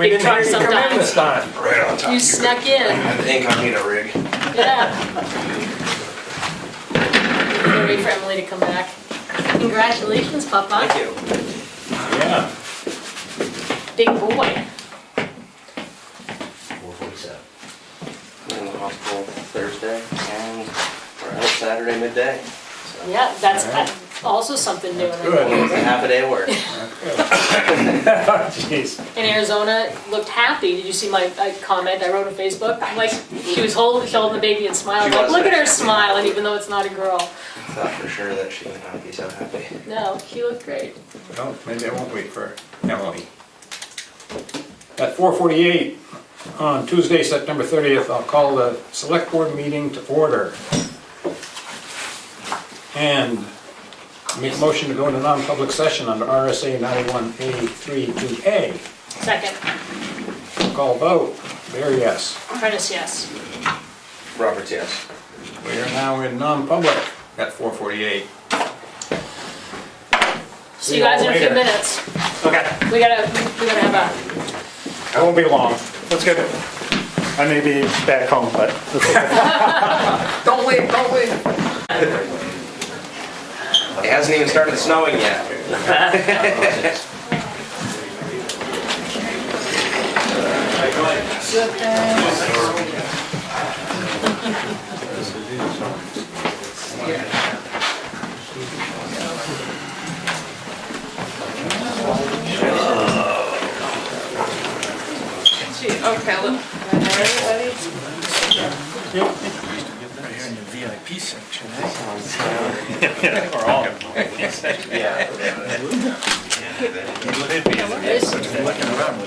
We big didn't truck have you come in sometimes. this time. Right on top. You snuck in. The incognito rig. Yeah. We're waiting for Emily to come back. Congratulations, Papa. Thank you. Yeah. Big boy. 447. In the hospital Thursday and we're out Saturday midday. So Yeah, that's Alright. also something new. Good. it's a half a day of work. Jeez. In Arizona, looked happy. Did you see my comment I wrote on Facebook? I'm like, she was holding the baby and smiling. She Like, was look at her actually. smiling, even though it's not a girl. I thought for sure that she would not be so happy. No, she looked great. Well, maybe I won't wait for Emily. At 4:48 on Tuesday, September 30th, I'll call the select board meeting to order. And make a motion to go into non-public session under RSA 91A32A. Second, Call vote. There, yes. Prentice, yes. Roberts, yes. We are now in non-public at 4:48. See you guys in a few later. minutes. Okay. We gotta have a, I won't be long. Let's get it. I may be back home, but. Don't leave, don't leave. It hasn't even started snowing yet. Okay, look. Right here in the VIP section,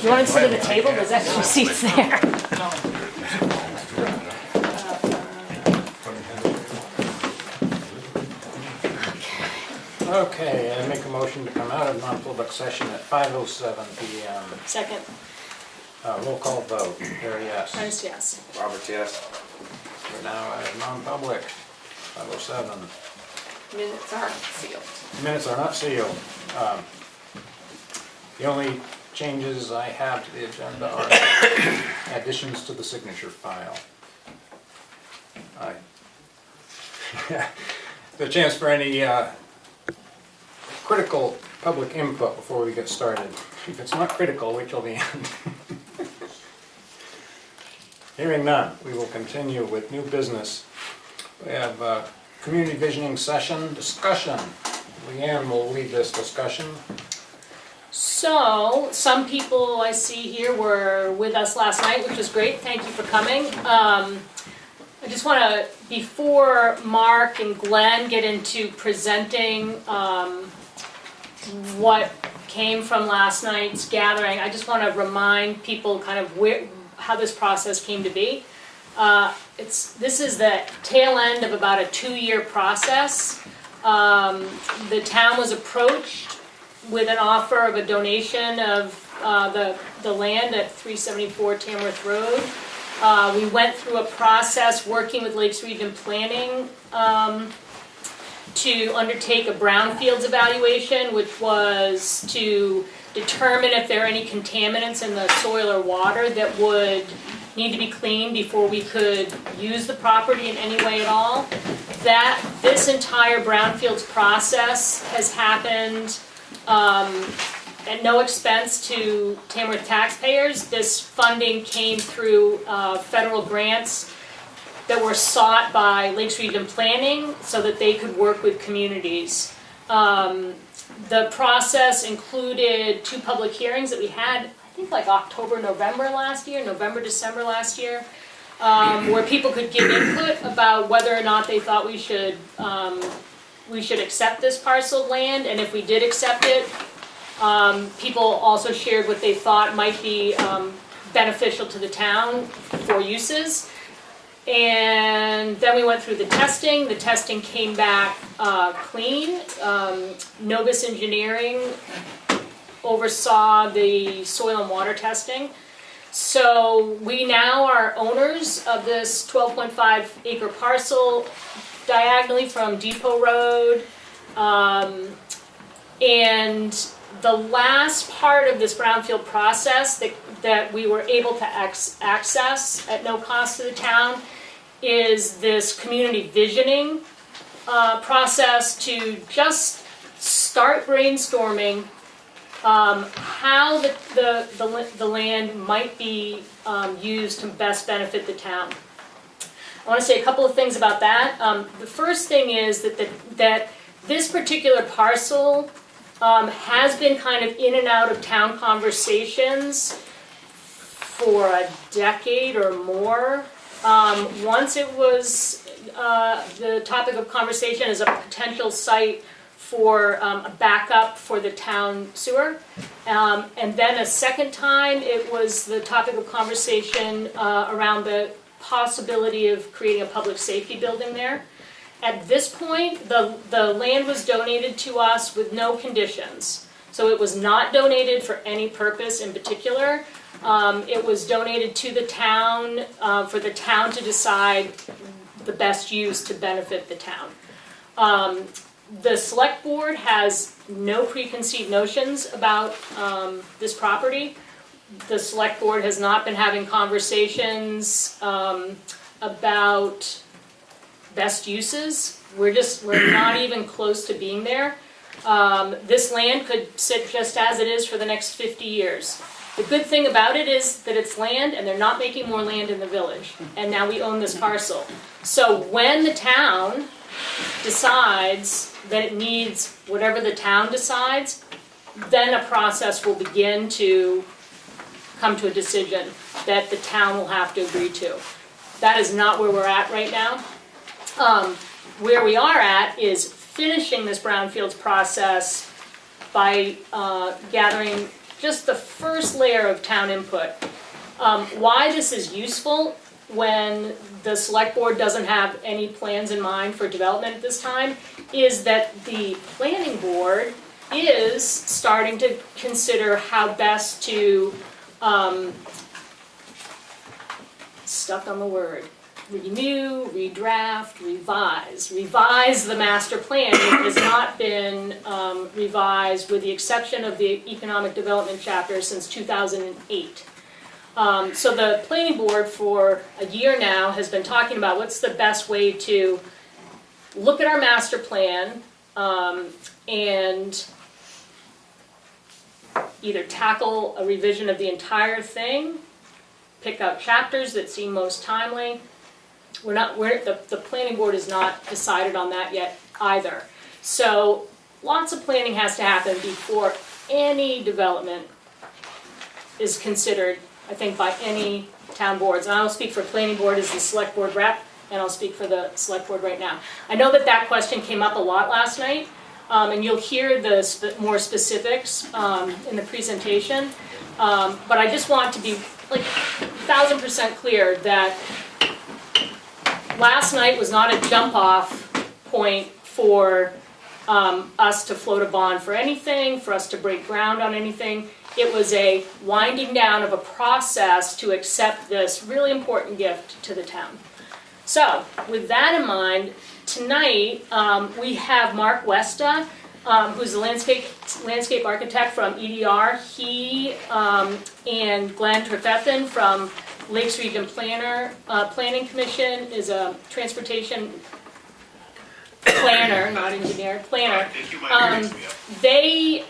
you wanna sit at the table? There's actually seats there. Okay, I make a motion to come out of non-public session at 5:07 PM. Second, Roll call vote. There, yes. Prentice, yes. Roberts, yes. We're now at non-public, 5:07. Minutes aren't sealed. Minutes are not sealed. The only changes I have to the agenda are additions to the signature file. The chance for any critical public input before we get started. If it's not critical, wait till the end. Hearing none, we will continue with new business. We have a community visioning session discussion. Leanne will lead this discussion. So, some people I see here were with us last night, which was great. Thank you for coming. I just want to, before Mark and Glenn get into presenting what came from last night's gathering, I just want to remind people kind of how this process came to be. This is the tail end of about a 2-year process. The town was approached with an offer of a donation of the land at 374 Tamworth Road. We went through a process working with Lakes Region Planning to undertake a brownfields evaluation, which was to determine if there are any contaminants in the soil or water that would need to be cleaned before we could use the property in any way at all. This entire brownfields process has happened at no expense to Tamworth taxpayers. This funding came through federal grants that were sought by Lakes Region Planning so that they could work with communities. The process included 2 public hearings that we had, I think like October, November, December last year, where people could give input about whether or not they thought we should accept this parcel of land, and if we did accept it, people also shared what they thought might be beneficial to the town for uses. And then we went through the testing. The testing came back clean. Novus Engineering oversaw the soil and water testing. So we now are owners of this 12.5 acre parcel diagonally from Depot Road. And The last part of this brownfield process that we were able to access at no cost to the town is this community visioning process to just start brainstorming how the land might be used to best benefit the town. I want to say a couple of things about that. The first thing is that this particular parcel has been kind of in and out of town conversations for a decade or more. Once it was the topic of conversation as a potential site for a backup for the town sewer. And then a second time, it was the topic of conversation around the possibility of creating a public safety building there. At this point, the land was donated to us with no conditions. So it was not donated for any purpose in particular. It was donated to the town for the town to decide the best use to benefit the town. The select board has no preconceived notions about this property. The select board has not been having conversations about best uses. We're not even close to being there. This land could sit just as it is for the next 50 years. The good thing about it is that it's land and they're not making more land in the village. And now we own this parcel. So when the town decides that it needs whatever the town decides, then a process will begin to come to a decision that the town will have to agree to. That is not where we're at right now. Where we are at is finishing this brownfields process by gathering just the first layer of town input. Why this is useful when the select board doesn't have any plans in mind for development at this time is that the planning board is starting to consider how best to, stuck on the word, renew, redraft, revise the master plan, which has not been revised with the exception of the economic development chapter since 2008. So the planning board for a year now has been talking about what's the best way to look at our master plan and either tackle a revision of the entire thing, pick out chapters that seem most timely. The planning board has not decided on that yet either. So lots of planning has to happen before any development is considered, I think, by any town boards. And I'll speak for planning board as the select board rep, and I'll speak for the select board right now. I know that question came up a lot last night, and you'll hear the more specifics in the presentation. But I just want to be like 1000% clear that last night was not a jump-off point for us to float a bond for anything, for us to break ground on anything. It was a winding down of a process to accept this really important gift to the town. So, with that in mind, tonight we have Mark Westa, who's a landscape architect from EDR. He and Glenn Trefethen from Lakes Region Planning Commission is a transportation planner, not engineer, planner. They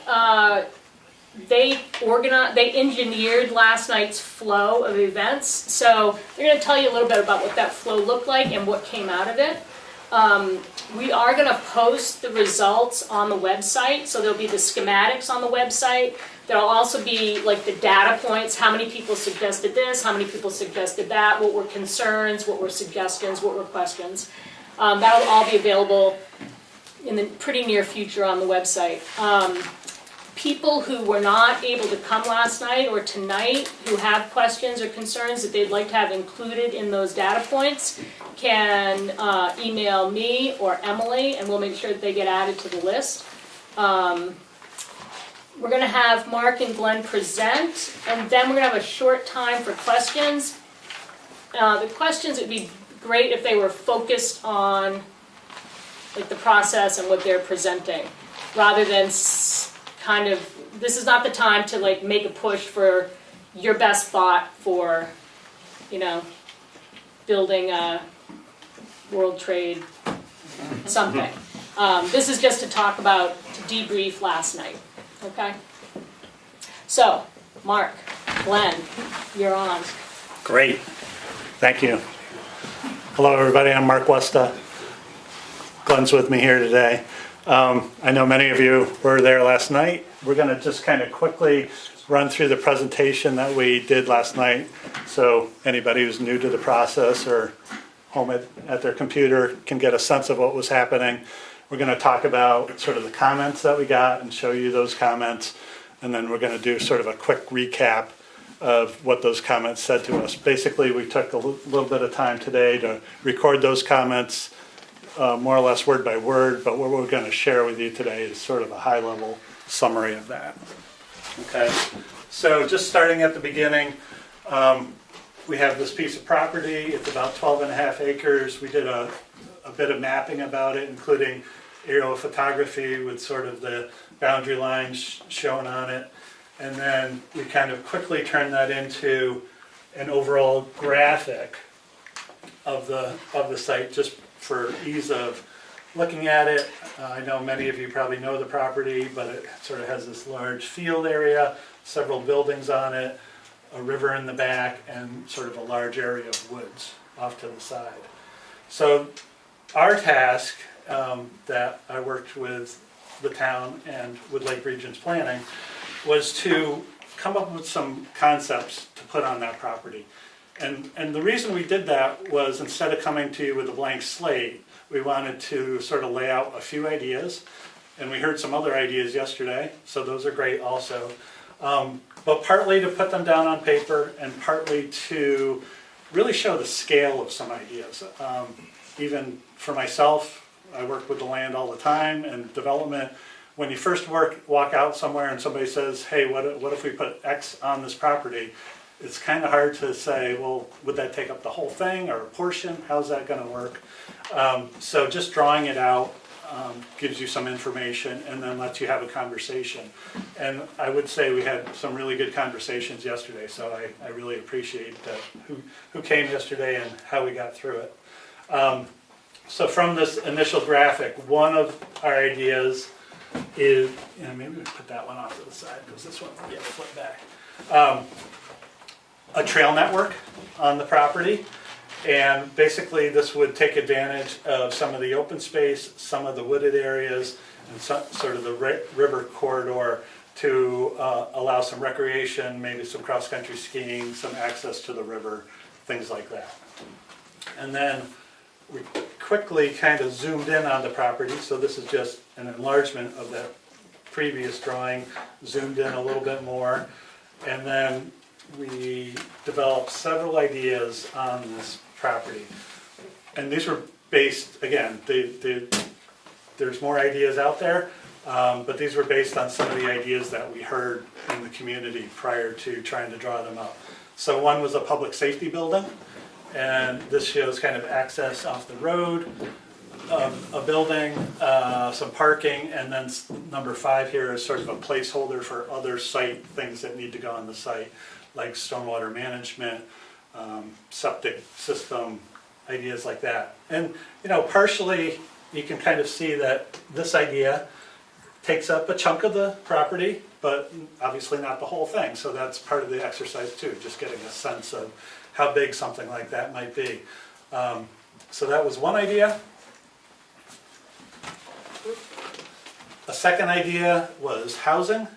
engineered last night's flow of events, so they're going to tell you a little bit about what that flow looked like and what came out of it. We are going to post the results on the website, so there'll be the schematics on the website. There'll also be like the data points, how many people suggested this, how many people suggested that, what were concerns, what were suggestions, what were questions. That'll all be available in the pretty near future on the website. People who were not able to come last night or tonight who have questions or concerns that they'd like to have included in those data points can email me or Emily, and we'll make sure that they get added to the list. We're going to have Mark and Glenn present, and then we're going to have a short time for questions. The questions, it would be great if they were focused on like the process and what they're presenting, rather than kind of, this is not the time to like make a push for your best thought for, you know, building a World Trade something. This is just to talk about, to debrief last night, okay? So, Mark, Glenn, you're on. Great, thank you. Hello, everybody, I'm Mark Westa. Glenn's with me here today. I know many of you were there last night. We're gonna just kind of quickly run through the presentation that we did last night. So anybody who's new to the process or home at their computer can get a sense of what was happening. We're gonna talk about sort of the comments that we got and show you those comments. And then we're gonna do sort of a quick recap of what those comments said to us. Basically, we took a little bit of time today to record those comments, more or less word by word, but what we're gonna share with you today is sort of a high-level summary of that. Okay, so just starting at the beginning, we have this piece of property. It's about 12.5 acres. We did a bit of mapping about it, including aerial photography with sort of the boundary lines shown on it. And then we kind of quickly turned that into an overall graphic of the site, just for ease of looking at it. I know many of you probably know the property, but it sort of has this large field area, several buildings on it, a river in the back, and sort of a large area of woods off to the side. So our task that I worked with the town and with Lake Regions Planning was to come up with some concepts to put on that property. And the reason we did that was, instead of coming to you with a blank slate, we wanted to sort of lay out a few ideas. And we heard some other ideas yesterday, so those are great also. But partly to put them down on paper, and partly to really show the scale of some ideas. Even for myself, I work with the land all the time and development. When you first walk out somewhere and somebody says, hey, what if we put X on this property? It's kind of hard to say, well, would that take up the whole thing or a portion? How's that going to work? So just drawing it out gives you some information and then lets you have a conversation. And I would say we had some really good conversations yesterday, so I really appreciate who came yesterday and how we got through it. So from this initial graphic, one of our ideas is, maybe we put that one off to the side because this one, flip back. A trail network on the property, and basically this would take advantage of some of the open space, some of the wooded areas, and sort of the river corridor to allow some recreation, maybe some cross-country skiing, some access to the river, things like that. And then we quickly kind of zoomed in on the property, so this is just an enlargement of that previous drawing, zoomed in a little bit more, and then we developed several ideas on this property. And these were based, again, there's more ideas out there, but these were based on some of the ideas that we heard in the community prior to trying to draw them up. So one was a public safety building, and this shows kind of access off the road, a building, some parking, and then number 5 here is sort of a placeholder for other site things that need to go on the site, like stormwater management, septic system, ideas like that. And partially you can kind of see that this idea takes up a chunk of the property, but obviously not the whole thing. So that's part of the exercise too, just getting a sense of how big something like that might be. So that was one idea. A second idea was housing.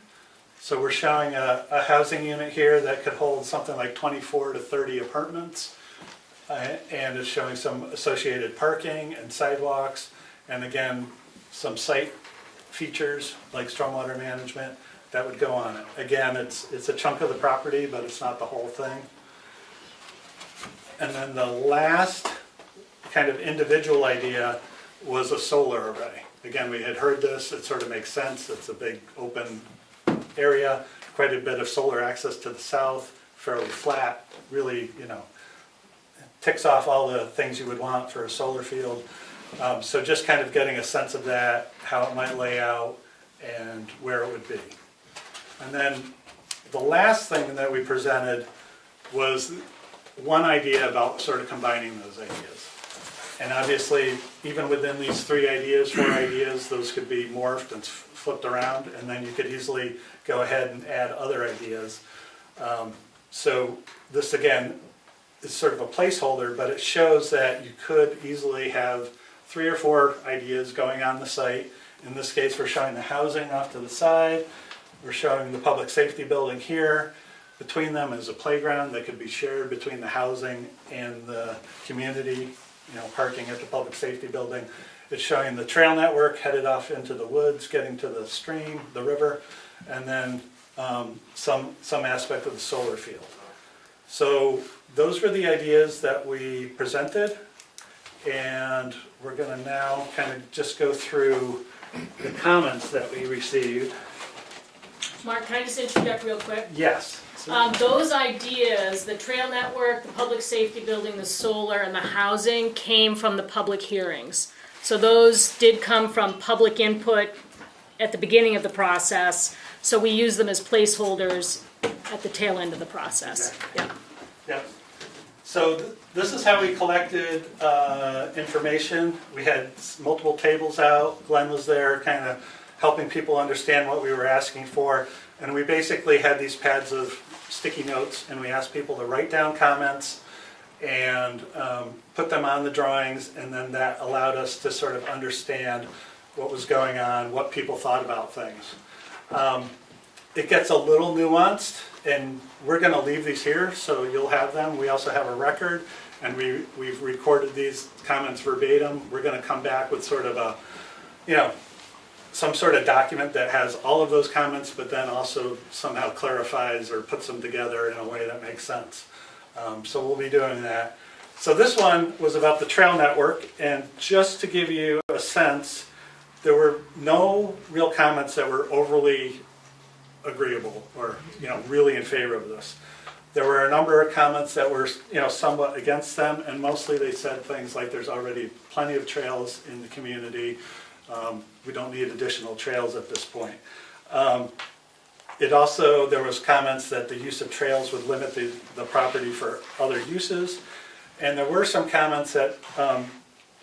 So we're showing a housing unit here that could hold something like 24 to 30 apartments, and it's showing some associated parking and sidewalks, and again, some site features like stormwater management that would go on it. Again, it's a chunk of the property, but it's not the whole thing. And then the last kind of individual idea was a solar array. Again, we had heard this, it sort of makes sense, it's a big open area, quite a bit of solar access to the south, fairly flat, really, ticks off all the things you would want for a solar field. So just kind of getting a sense of that, how it might lay out, and where it would be. And then the last thing that we presented was one idea about sort of combining those ideas. And obviously, even within these 3 ideas, 4 ideas, those could be morphed and flipped around, and then you could easily go ahead and add other ideas. So this, again, is sort of a placeholder, but it shows that you could easily have 3 or 4 ideas going on the site. In this case, we're showing the housing off to the side. We're showing the public safety building here. Between them is a playground that could be shared between the housing and the community, parking at the public safety building. It's showing the trail network headed off into the woods, getting to the stream, the river, and then some aspect of the solar field. So those were the ideas that we presented, and we're going to now kind of just go through the comments that we received. Mark, can I just interject real quick? Yes. Those ideas, the trail network, the public safety building, the solar, and the housing came from the public hearings. So those did come from public input at the beginning of the process, so we use them as placeholders at the tail end of the process. Exactly. Yep. So this is how we collected information. We had multiple tables out. Glenn was there kind of helping people understand what we were asking for. And we basically had these pads of sticky notes, and we asked people to write down comments and put them on the drawings, and then that allowed us to sort of understand what was going on, what people thought about things. It gets a little nuanced, and we're going to leave these here, so you'll have them. We also have a record, and we've recorded these comments verbatim. We're going to come back with sort of a, some sort of document that has all of those comments, but then also somehow clarifies or puts them together in a way that makes sense. So we'll be doing that. So this one was about the trail network, and just to give you a sense, there were no real comments that were overly agreeable or really in favor of this. There were a number of comments that were somewhat against them, and mostly they said things like there's already plenty of trails in the community. We don't need additional trails at this point. There was comments that the use of trails would limit the property for other uses. And there were some comments that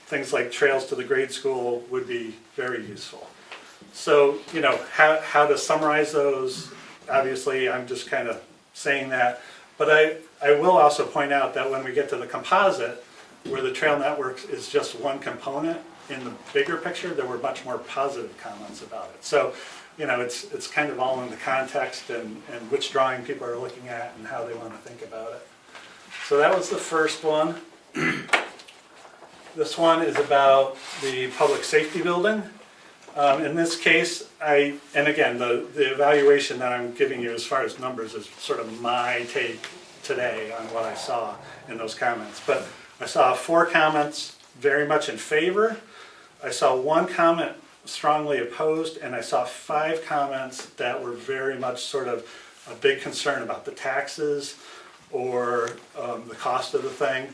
things like trails to the grade school would be very useful. So, how to summarize those, obviously I'm just kind of saying that. But I will also point out that when we get to the composite, where the trail network is just one component, in the bigger picture, there were much more positive comments about it. So, it's kind of all in the context and which drawing people are looking at and how they want to think about it. So that was the first one. This one is about the public safety building. In this case, and again, the evaluation that I'm giving you as far as numbers is sort of my take today on what I saw in those comments. But I saw 4 comments very much in favor. I saw 1 comment strongly opposed, and I saw 5 comments that were very much sort of a big concern about the taxes or the cost of the thing.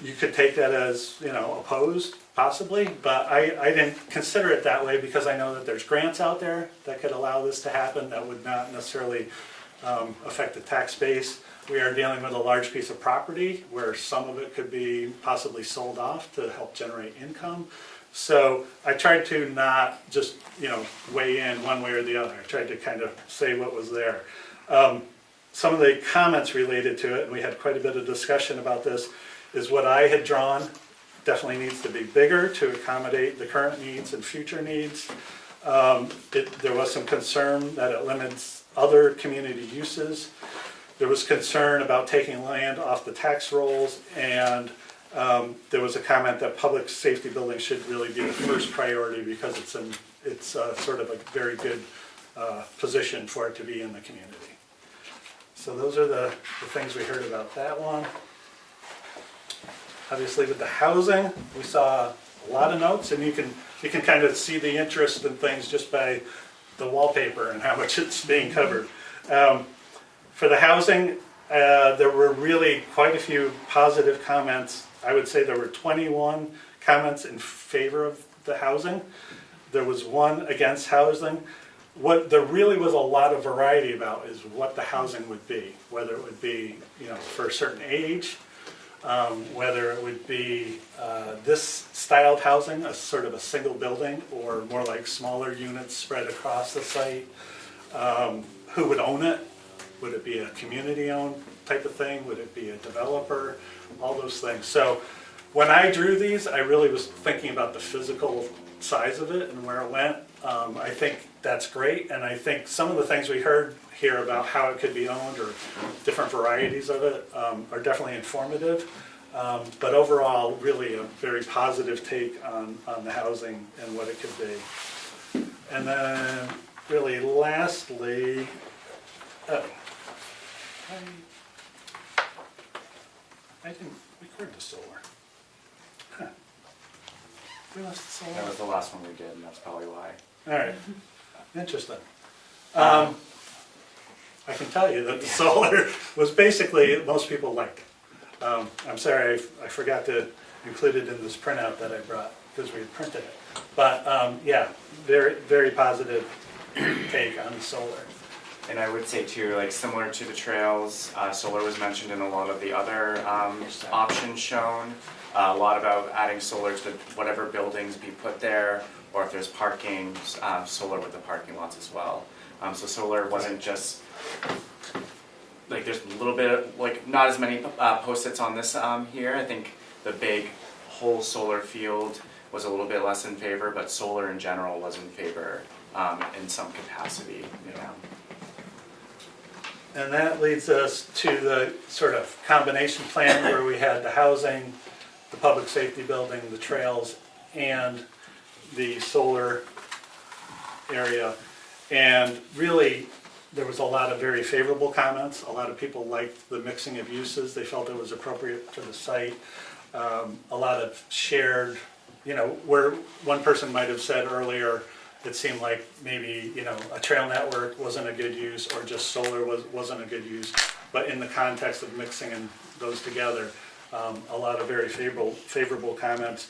You could take that as, opposed, possibly, but I didn't consider it that way because I know that there's grants out there that could allow this to happen that would not necessarily affect the tax base. We are dealing with a large piece of property where some of it could be possibly sold off to help generate income. So I tried to not just, weigh in one way or the other. I tried to kind of say what was there. Some of the comments related to it, and we had quite a bit of discussion about this, is what I had drawn definitely needs to be bigger to accommodate the current needs and future needs. There was some concern that it limits other community uses. There was concern about taking land off the tax rolls, and there was a comment that public safety buildings should really be the first priority because it's sort of a very good position for it to be in the community. So those are the things we heard about that one. Obviously with the housing, we saw a lot of notes, and you can kind of see the interest in things just by the wallpaper and how much it's being covered. For the housing, there were really quite a few positive comments. I would say there were 21 comments in favor of the housing. there was one against housing. What there really was a lot of variety about is what the housing would be, whether it would be, for a certain age, whether it would be this styled housing, a sort of a single building, or more like smaller units spread across the site. Who would own it? Would it be a community-owned type of thing? Would it be a developer? All those things. So when I drew these, I really was thinking about the physical size of it and where it went. I think that's great, and I think some of the things we heard here about how it could be owned or different varieties of it are definitely informative. But overall, really a very positive take on the housing and what it could be. And then really lastly, I didn't record the solar. Huh. We lost the solar. That was the last one we did, and that's probably why. All right, interesting. I can tell you that the solar was basically, most people liked it. I'm sorry, I forgot to include it in this printout that I brought, because we had printed it. But, yeah, very, very positive take on the solar. And I would say too, like similar to the trails, solar was mentioned in a lot of the other options shown. A lot about adding solar to whatever buildings be put there, or if there's parking, solar with the parking lots as well. So solar wasn't just, like there's a little bit of, like not as many post-its on this here. I think the big whole solar field was a little bit less in favor, but solar in general was in favor in some capacity. And that leads us to the sort of combination plan where we had the housing, the public safety building, the trails, and the solar area. And really, there was a lot of very favorable comments. A lot of people liked the mixing of uses. They felt it was appropriate for the site. A lot of shared, where one person might have said earlier, it seemed like maybe, a trail network wasn't a good use, or just solar wasn't a good use. But in the context of mixing those together, a lot of very favorable comments.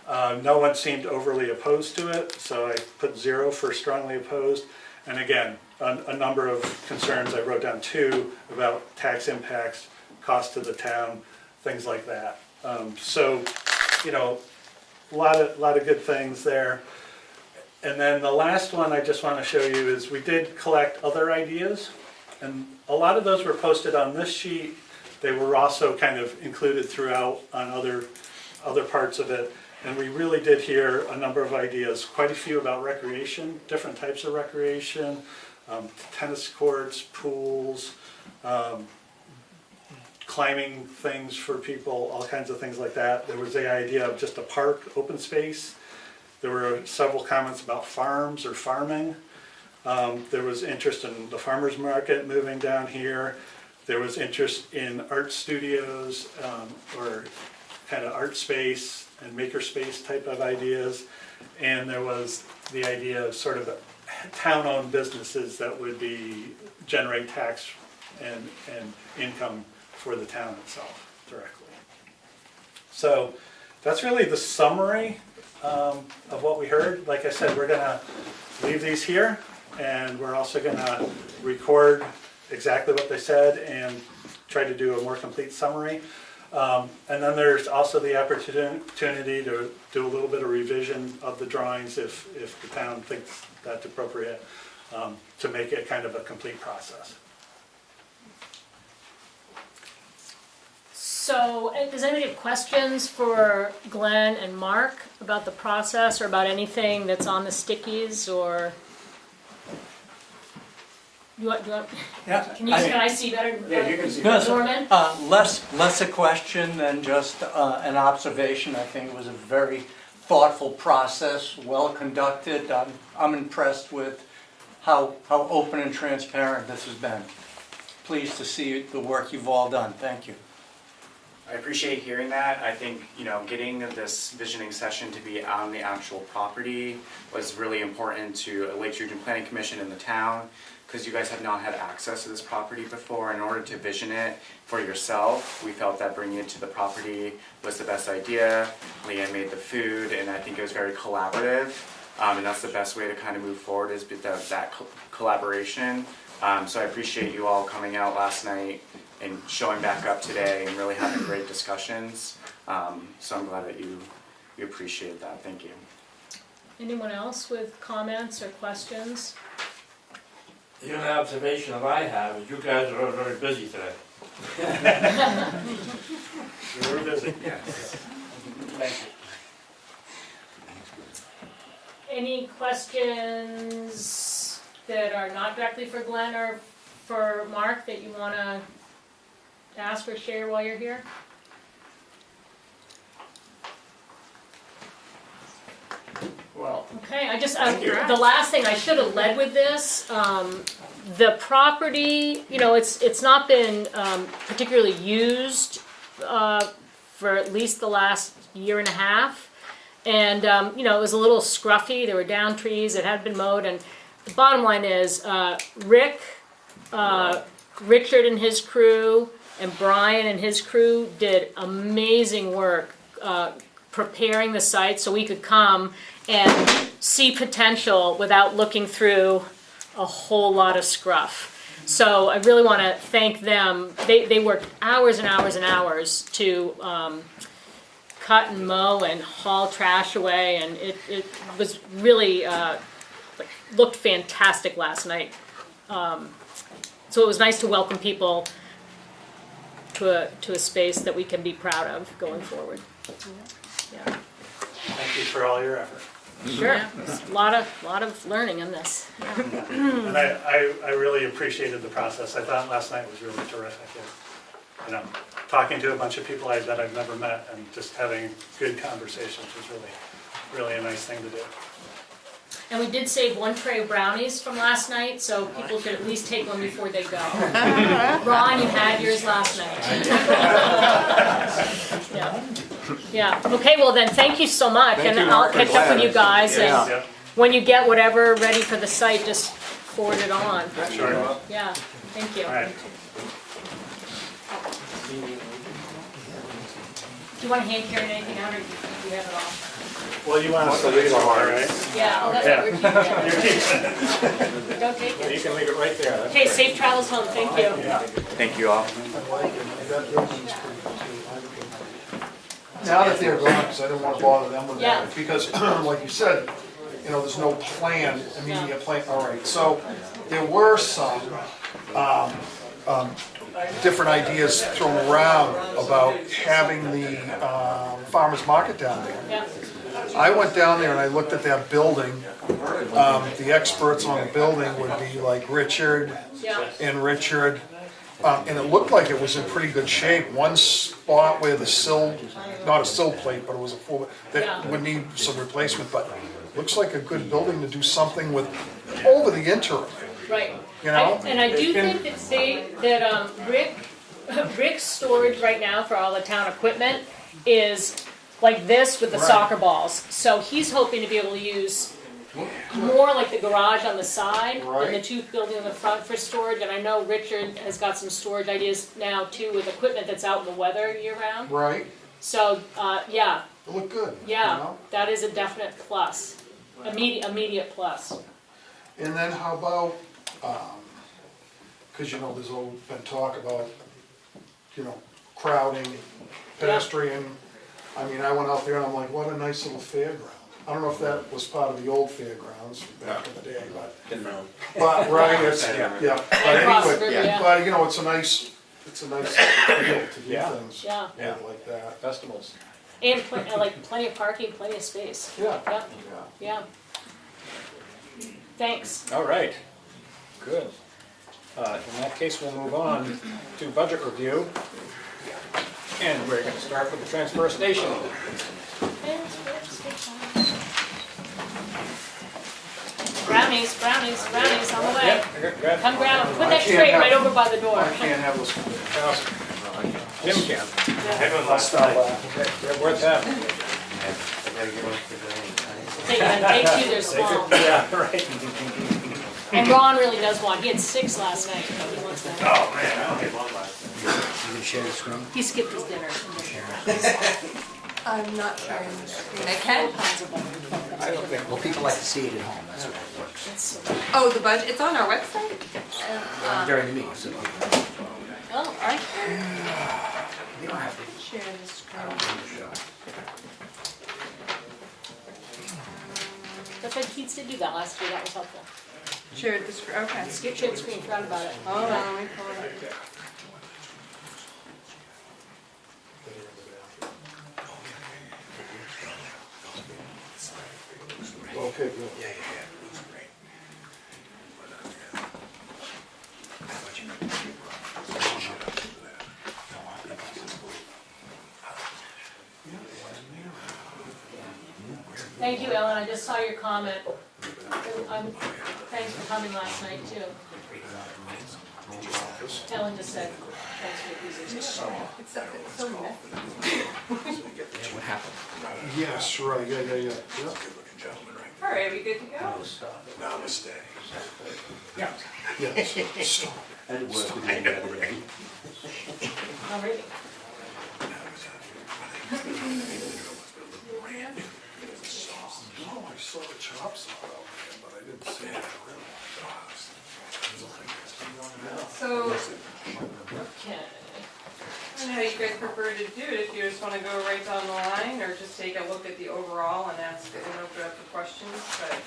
No one seemed overly opposed to it, so I put 0 for strongly opposed. And again, a number of concerns. I wrote down 2 about tax impacts, cost to the town, things like that. So, a lot of good things there. And then the last one I just want to show you is we did collect other ideas, and a lot of those were posted on this sheet. They were also kind of included throughout on other parts of it. And we really did hear a number of ideas, quite a few about recreation, different types of recreation, tennis courts, pools, climbing things for people, all kinds of things like that. There was the idea of just a park, open space. There were several comments about farms or farming. There was interest in the farmers market moving down here. There was interest in art studios or kind of art space and maker space type of ideas. And there was the idea of sort of town-owned businesses that would generate tax and income for the town itself directly. So that's really the summary of what we heard. Like I said, we're gonna leave these here, and we're also gonna record exactly what they said and try to do a more complete summary. And then there's also the opportunity to do a little bit of revision of the drawings if the town thinks that's appropriate, to make it kind of a complete process. So, does anybody have questions for Glenn and Mark about the process or about anything that's on the stickies, or? Yeah. Can I see better? Yeah, you can see. No, Norman? less a question than just an observation. I think it was a very thoughtful process, well conducted. I'm impressed with how open and transparent this has been. Pleased to see the work you've all done. Thank you. I appreciate hearing that. I think, getting this visioning session to be on the actual property was really important to Lake Region Planning Commission and the town, because you guys have not had access to this property before. In order to vision it for yourself, we felt that bringing it to the property was the best idea. Leanne made the food, and I think it was very collaborative. And that's the best way to kind of move forward is with that collaboration. So I appreciate you all coming out last night and showing back up today and really having great discussions. So I'm glad that you appreciate that. Thank you. Anyone else with comments or questions? The only observation that I have is you guys are very busy today. We were busy. Yes. Thank you. Any questions that are not directly for Glenn or for Mark that you want to ask or share while you're here? Well, Okay, I just, Thank you. the last thing, I should have led with this. The property, you know, it's not been particularly used for at least the last year and a half. And, you know, it was a little scruffy, there were down trees, it had been mowed, and the bottom line is, Rick, Richard and his crew, and Brian and his crew did amazing work preparing the site so we could come and see potential without looking through a whole lot of scruff. So I really want to thank them. They worked hours and hours and hours to cut and mow and haul trash away, and it was really looked fantastic last night. So it was nice to welcome people to a space that we can be proud of going forward. Yeah. Thank you for all your effort. Sure, there's a lot of learning in this. And I really appreciated the process. I thought last night was really terrific. You know, talking to a bunch of people that I've never met and just having good conversations was really a nice thing to do. And we did save one tray of brownies from last night, so people could at least take one before they go. Ron, you had yours last night. Yeah. Okay, well then, thank you so much, Thank and you, I'll Mark, catch and up with Glenn. you guys, Yeah. and when you get whatever ready for the site, just forward it on. Sure. All Yeah, thank you. right. Do you want to hand carry anything out, or do you have it all? Well, you want us to leave all right? Yeah, that's Yeah. what we're keeping. Don't take you it. can leave it right there. That's Okay, safe travels home, thank you. Thank you all. Now that they're gone, because I didn't want to bother them with Yeah. that, because like you said, you know, there's no plan, immediate plan, all right. So there were some different ideas thrown around about having the farmer's market down there. Yeah. I went down there and I looked at that building. The experts on the building would be like Richard Yeah. and Richard. And it looked like it was in pretty good shape. One spot where the sill, not a sill plate, but it was a full, Yeah. that would need some replacement, but looks like a good building to do something with over the interim, Right. you know? And I do think that Rick's storage right now for all the town equipment is like this with the Right. soccer balls. So he's hoping to be able to use more like the garage on the side than the Right. two buildings in the front for storage. And I know Richard has got some storage ideas now too with equipment that's out in the weather year round. Right? So, yeah, It looked good, you yeah, know? that is a definite plus, immediate plus. And then how about, cause you know, there's been talk about, you know, crowding, pedestrian. I mean, I went out there and I'm like, what a nice little fairground. I don't know if that was part of the old fairgrounds back in the day, but, right, it's, yeah. But Across the anyway, river, yeah. but you know, it's a nice feel to do Yeah. things Yeah. like that. festivals. And plenty of parking, plenty of space. Yeah. Yep, yeah. Thanks. All right, good. In that case, we'll move on to budget review. And we're gonna start with the transfer station. Brownies on the way. Yep, Come grab, put I that can't tray have- right over by the door. I can't have those. Jim can. Everyone lost that laugh. They're worth having. Take two, they're small. Yeah, right. And Ron really does want, he had 6 last night, but he wants that. Oh, man, I don't get one last. He skipped his dinner. I'm not sharing the screen. I can? I don't think, well, people like to see it at home, that's why it works. Oh, the budget, it's on our website? During the meeting, so Oh, I can you don't have to. Share the screen. That's why Keats did do that last year, that was helpful. Shared the screen, okay. Skip shared screen, forgot about it. Hold on, let me pull it up. Okay, good. Thank you, Ellen, I just saw your comment. Thanks for coming last night, too. Ellen just said, thanks for your presentation. It's so messy. What happened? Yes, right, yeah. All right, we good to go? Yes. I had to work with you the other day. Alrighty. Oh, I saw the chops out there, but I didn't see it. So, Okay. I don't know how you guys prefer to do it, if you just wanna go right down the line, or just take a look at the overall and ask, and open up for questions, but,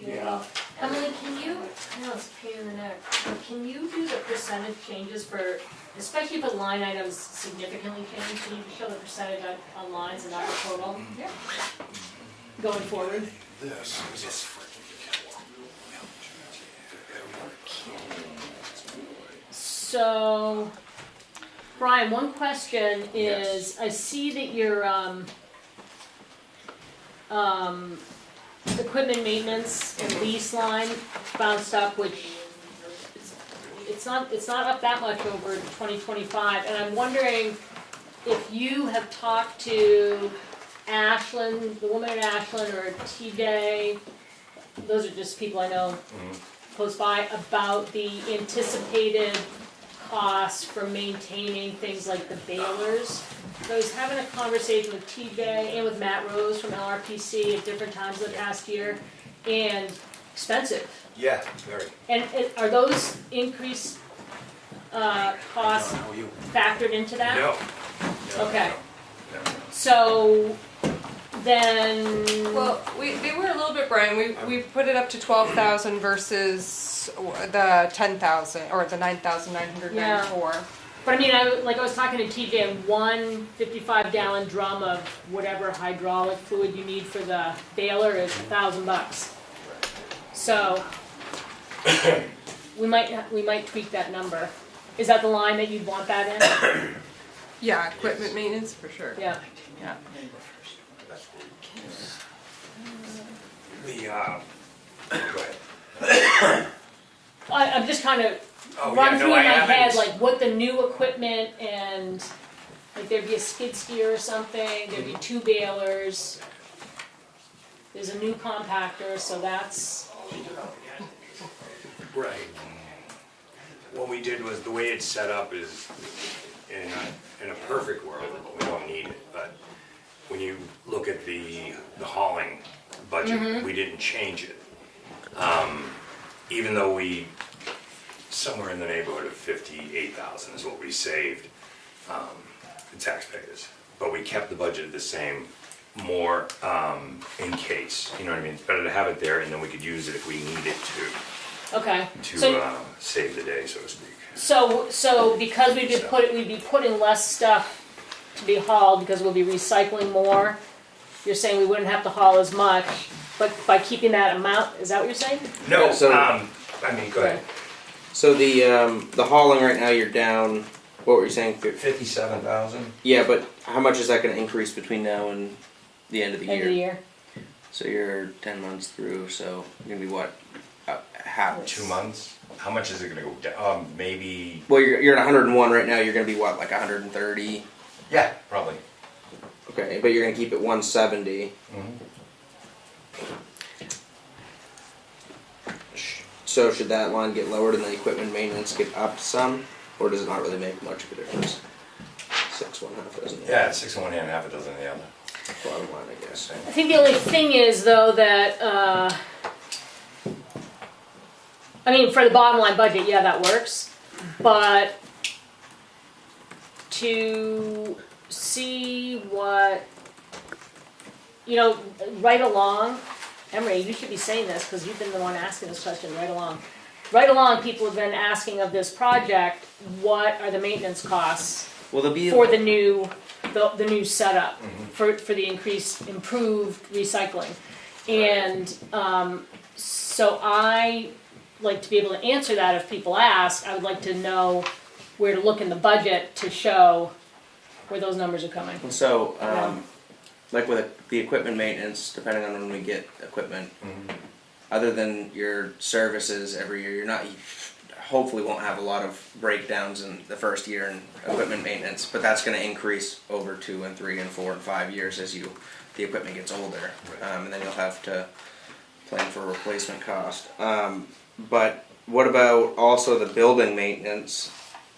Yeah. Emily, can you, I know it's a pain in the neck, but can you do the percentage changes for, especially if a line item's significantly changed, can you show the percentage on lines and not the total? Yeah. Going forward? This is a freaking So, Brian, one question is, I see that your, equipment maintenance and lease line bounced up, which it's not up that much over 2025, and I'm wondering if you have talked to Ashland, the woman at Ashland, or TJ, those are just people I know close by, about the anticipated costs for maintaining things like the balers. So I was having a conversation with TJ and with Matt Rose from LRPC at different times of the past year, and expensive. Yeah, very. And are those increased costs How are you? factored into that? No. Okay. No. So then, well, they were a little bit, Brian, we put it up to 12,000 versus the 10,000, or the 9,994. but I mean, I was talking to TJ, and one 55-gallon drum of whatever hydraulic fluid you need for the baler is $1,000. So we might tweak that number. Is that the line that you'd want that in? Yeah, equipment maintenance, for sure. Yeah. Yeah. Go ahead. I'm just kind of Oh, run yeah, through no, in I my head, haven't. like what the new equipment and, like there'd be a skid steer or something, there'd be 2 balers. There's a new compactor, so that's, Right. What we did was, the way it's set up is, in a perfect world, we don't need it, but when you look at the hauling budget, we didn't change it. Even though somewhere in the neighborhood of 58,000 is what we saved, the taxpayers. But we kept the budget the same, more in case, you know what I mean? It's better to have it there, and then we could use it if we need it okay. to save the day, so to speak. So because we'd be putting less stuff to be hauled, because we'll be recycling more, you're saying we wouldn't have to haul as much, but by keeping that amount, is that what you're saying? No, So- I mean, go ahead. So the hauling right now, you're down, what were you saying? 57,000? Yeah, but how much is that gonna increase between now and the end of the End year? of the year. So you're 10 months through, so you're gonna be what? Half? 2 months? How much is it gonna go down? Maybe, Well, you're at 101 right now, you're gonna be what, like 130? yeah, probably. Okay, but you're gonna keep it 170. So should that line get lowered and the equipment maintenance get up some? Or does it not really make much of a difference? 6 1/2 dozen. Yeah, it's 6 on one hand, half a dozen on the other. Bottom line, I guess. I think the only thing is though that, I mean, for the bottom line budget, yeah, that works, but to see what, you know, right along, Emery, you should be saying this, cause you've been the one asking this question, right along. Right along, people have been asking of this project, what are the maintenance costs Well, there'll be for the new setup, for the improved recycling. And, so I like to be able to answer that if people ask. I would like to know where to look in the budget to show where those numbers are coming. So, Yeah. like with the equipment maintenance, depending on when we get equipment, other than your services every year, you're not, hopefully won't have a lot of breakdowns in the first year in equipment maintenance, but that's gonna increase over 2 and 3 and 4 and 5 years as the equipment gets older. And then you'll have to plan for replacement cost. But what about also the building maintenance?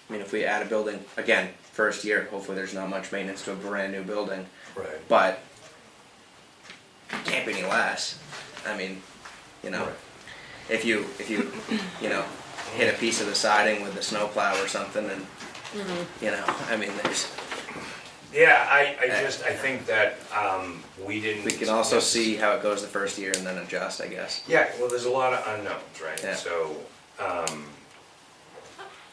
I mean, if we add a building, again, first year, hopefully there's not much maintenance to a brand new building, Right. but it can't be any less. I mean, you know, if you hit a piece of the siding with a snowplow or something, and you know, I mean, there's. Yeah, I think that we didn't. We can also see how it goes the first year and then adjust, I guess. Yeah, well, there's a lot of unknowns, right? Yeah. So,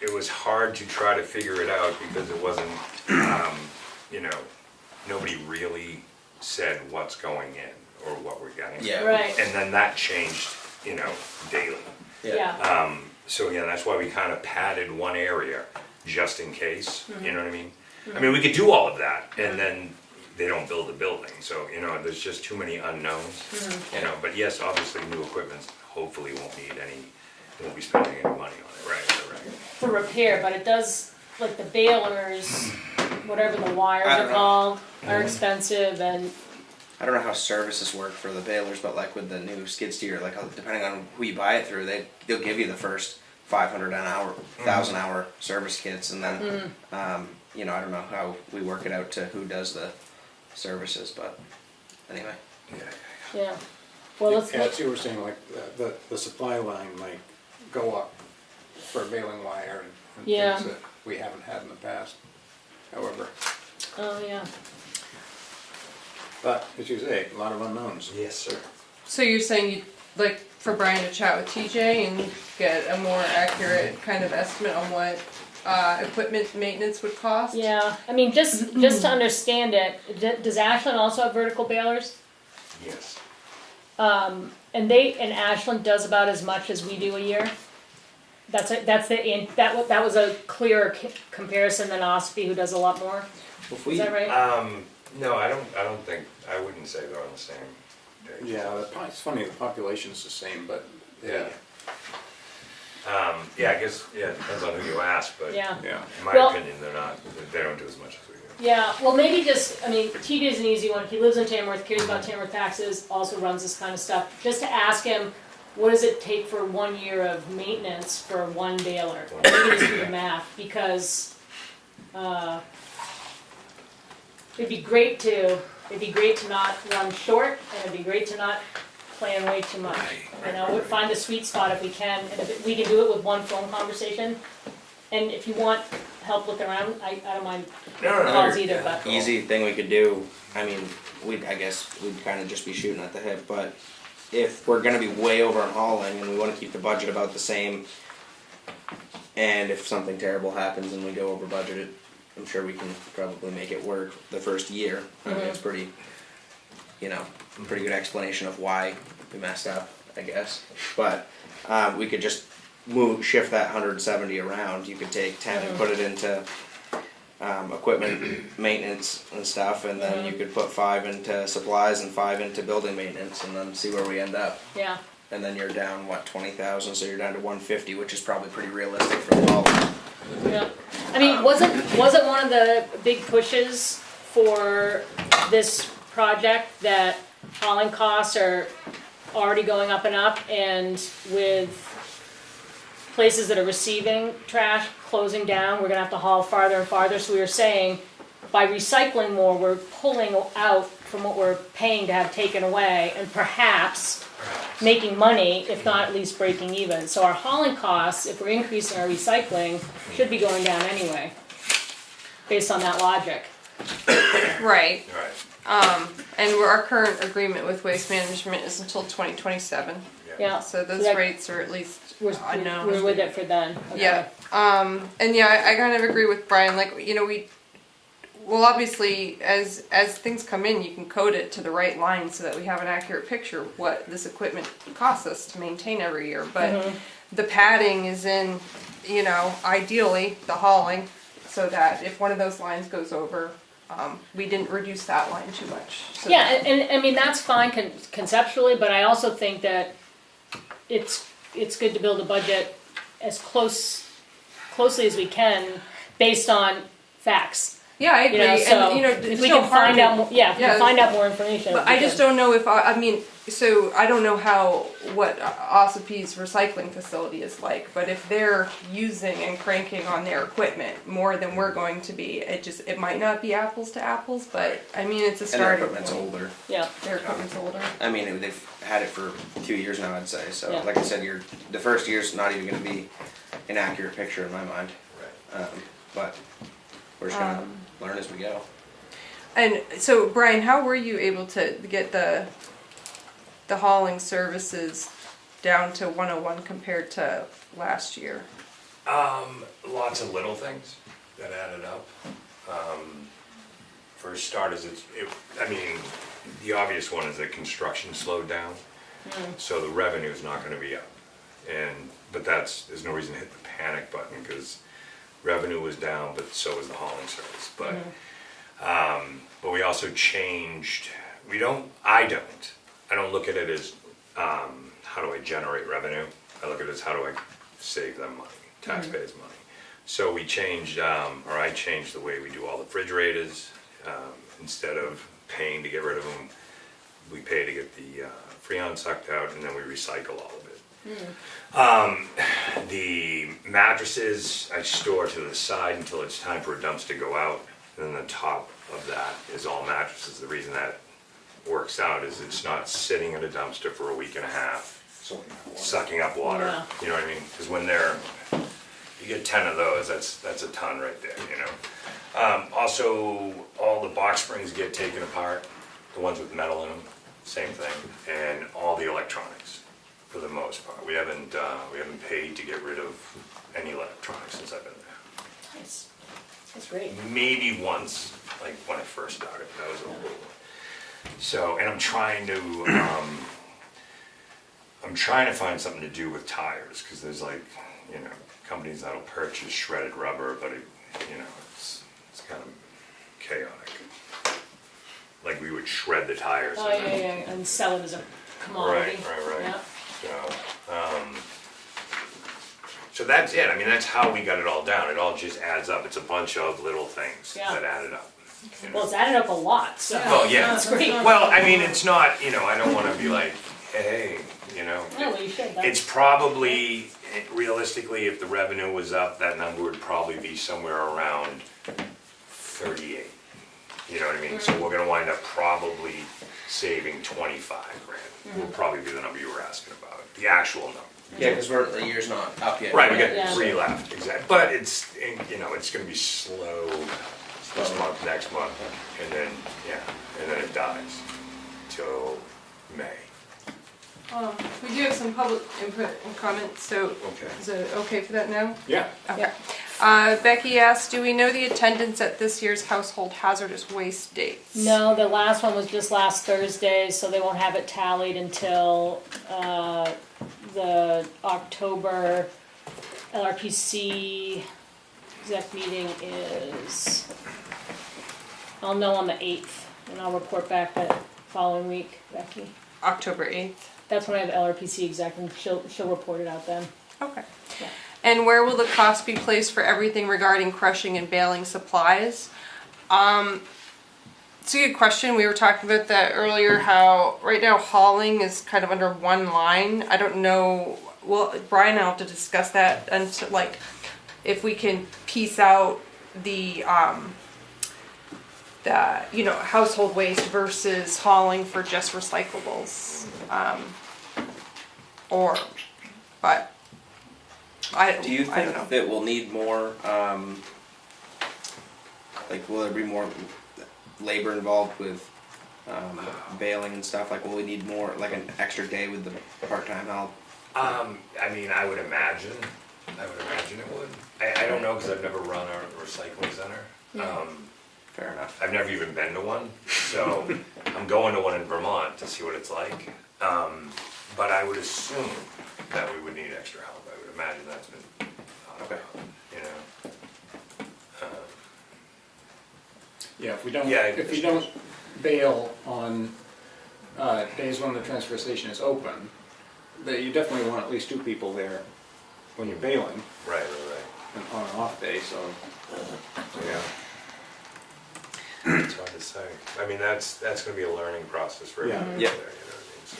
it was hard to try to figure it out because it wasn't, you know, nobody really said what's going in or what we're getting. Yeah. Right, And then that changed, you know, daily. yeah, So yeah, that's why we kind of padded one area just in case, you know what I mean? I mean, we could do all of that and then they don't build a building, so, you know, there's just too many unknowns. You know, but yes, obviously new equipment hopefully won't be spending any money on it, right? for repair, but it does, like the balers, whatever the wires I are don't know. called, are expensive and, I don't know how services work for the balers, but like with the new skid steer, like depending on who you buy it through, they'll give you the first 500 an hour, 1,000 hour service kits, and then you know, I don't know how we work it out to who does the services, but anyway. yeah. Well, let's, Yeah, as you were saying, like, the supply line might go up for baling wire and Yeah. things that we haven't had in the past, however. oh, yeah. But, as you say, a lot of unknowns. Yes, sir. So you're saying you'd like for Brian to chat with TJ and get a more accurate kind of estimate on what equipment maintenance would cost? Yeah, I mean, just to understand it, does Ashland also have vertical balers? Yes. And Ashland does about as much as we do a year. That was a clearer comparison than Ospey, who does a lot more. If Is that right? No, I don't think, I wouldn't say they're on the same page. Yeah, it's funny, the population's the same, but. Yeah. Yeah, I guess, yeah, it depends on who you ask, but Yeah. Yeah. in my Well- opinion, they don't do as much as we do. Yeah, well, maybe just, I mean, TJ's an easy one. He lives in Tamworth, cares about Tamworth taxes, also runs this kind of stuff. Just to ask him, what does it take for 1 year of maintenance for one baler? Maybe just do the math, because, it'd be great to not run short, and it'd be great to not plan way too much. You know, we'd find a sweet spot if we can, and if we can do it with one phone conversation. And if you want help looking around, I don't mind calls either, but. Easy thing we could do, I mean, I guess we'd kind of just be shooting at the hip, but if we're gonna be way over on hauling and we wanna keep the budget about the same, and if something terrible happens and we go over budget, I'm sure we can probably make it work the first year. I mean, it's pretty, you know, pretty good explanation of why we messed up, I guess. But we could just shift that 170 around. You could take 10 and put it into equipment maintenance and stuff, and then you could put 5 into supplies and 5 into building maintenance, and then see where we end up. Yeah. And then you're down, what, 20,000, so you're down to 150, which is probably pretty realistic for the hauling. Yeah, I mean, wasn't one of the big pushes for this project that hauling costs are already going up and up, and with places that are receiving trash closing down, we're gonna have to haul farther and farther, so we were saying, by recycling more, we're pulling out from what we're paying to have taken away, and perhaps making money, if not at least breaking even. So our hauling costs, if we're increasing our recycling, should be going down anyway, based on that logic. Right. Right. And our current agreement with Waste Management is until 2027. Yeah. So those that- rates are at least We're unknown. with it for then. Okay. Yeah. And yeah, I kind of agree with Brian. Like, you know, well, obviously, as things come in, you can code it to the right line so that we have an accurate picture of what this equipment costs us to maintain every year. But the padding is in, you know, ideally the hauling, so that if one of those lines goes over, we didn't reduce that line too much. So Yeah, and I mean, that's fine conceptually, but I also think that it's good to build a budget as closely as we can based on facts. Yeah, I agree. You know, so and you know, if it's we still can hard find to- out, if we can find out more information. But we I just can. don't know if I mean, so I don't know what Ossipee's recycling facility is like. But if they're using and cranking on their equipment more than we're going to be, it might not be apples to apples. But I mean, it's a And their starting equipment's point. older. Yeah. Their equipment's older. I mean, they've had it for 2 years now, I'd say. So, Yeah. like I said, the first year's not even going to be an accurate picture in my mind. Right. But we're just going to learn as we go. And so, Brian, how were you able to get the hauling down to 101 compared to last year? Lots of little things that added up. For starters, I mean, the obvious one is that construction slowed down, so the revenue is not going to be up. But there's no reason to hit the panic button because revenue was down, but so was the hauling service. But we also changed. I don't look at it as how do I generate revenue. I look at it as how do I save them money, taxpayers' money. So we changed, or I changed the way we do all the refrigerators. Instead of paying to get rid of them, we pay to get the Freon sucked out, and then we recycle all of it. The mattresses I store to the side until it's time for a dumpster to go out, and then the top of that is all mattresses. The reason that works out is it's not sitting in a dumpster for a week and a half, sucking up water. Yeah. You know what I mean? Because when you get 10 of those, that's a ton right there, you know. Also, all the box springs get taken apart, the ones with metal in them, same thing, and all the electronics, for the most part. We haven't paid to get rid of any electronics since I've been there. Nice. That's great. Maybe once, like when I first started, that was a little. So, and I'm trying to find something to do with tires, because there's companies that'll purchase shredded rubber, but it's kind of chaotic. Like we would shred the tires. Oh, yeah, and sell it as a commodity. Right. Yeah. So that's it. I mean, that's how we got it all down. It all just adds up. It's a bunch of little things Yeah. that added up. You know? Well, it's added up a lot, so. Oh, yeah. That's great. Well, I mean, it's not, I don't want to be like, hey, No, well, you should. It's probably, realistically, if the revenue was up, that number would probably be somewhere around 38. You know what I mean? So we're gonna wind up probably saving 25 grand. Will probably be the number you were asking about, the actual number. Yeah, because the year's not up yet. Right, we got Yeah. 3 left, exactly. But it's gonna be slow this month, next month, and then it dies till May. We do have some public input and comments, so Okay. is it okay for that now? Yeah. Okay. Becky asked, do we know the attendance at this year's household hazardous waste dates? No, the last one was just last Thursday, so they won't have it tallied until the October LRPC exec meeting is, I'll know on the 8th, and I'll report back that following week, Becky. October 8th. That's when I have LRPC exec, and she'll report it out then. Okay. Yeah. And where will the cost be placed for everything regarding crushing and baling supplies? It's a good question. We were talking about that earlier, how right now hauling is kind of under one line. I don't know, well, Brian and I'll have to discuss that until, if we can piece out the that, you know, household waste versus hauling for just recyclables. Or, but, Do you I don't think know. that we'll need more, like, will there be more labor involved with, bailing and stuff? Like, will we need more, like an extra day with the part-time help? I mean, I would imagine it would. I don't know, cause I've never run a recycling center. Fair enough. I've never even been to one, so I'm going to one in Vermont to see what it's like. But I would assume that we would need extra help. I would imagine that's been thought Okay. about, you know. Yeah, if we don't, Yeah, if we don't bail on days when the transfer station is open, that you definitely want at least 2 people there when you're bailing, Right. and on and off day, so. Yeah. It's hard to say. I mean, that's gonna be a learning process for Yeah. everybody Yeah. there, you know what I mean, so.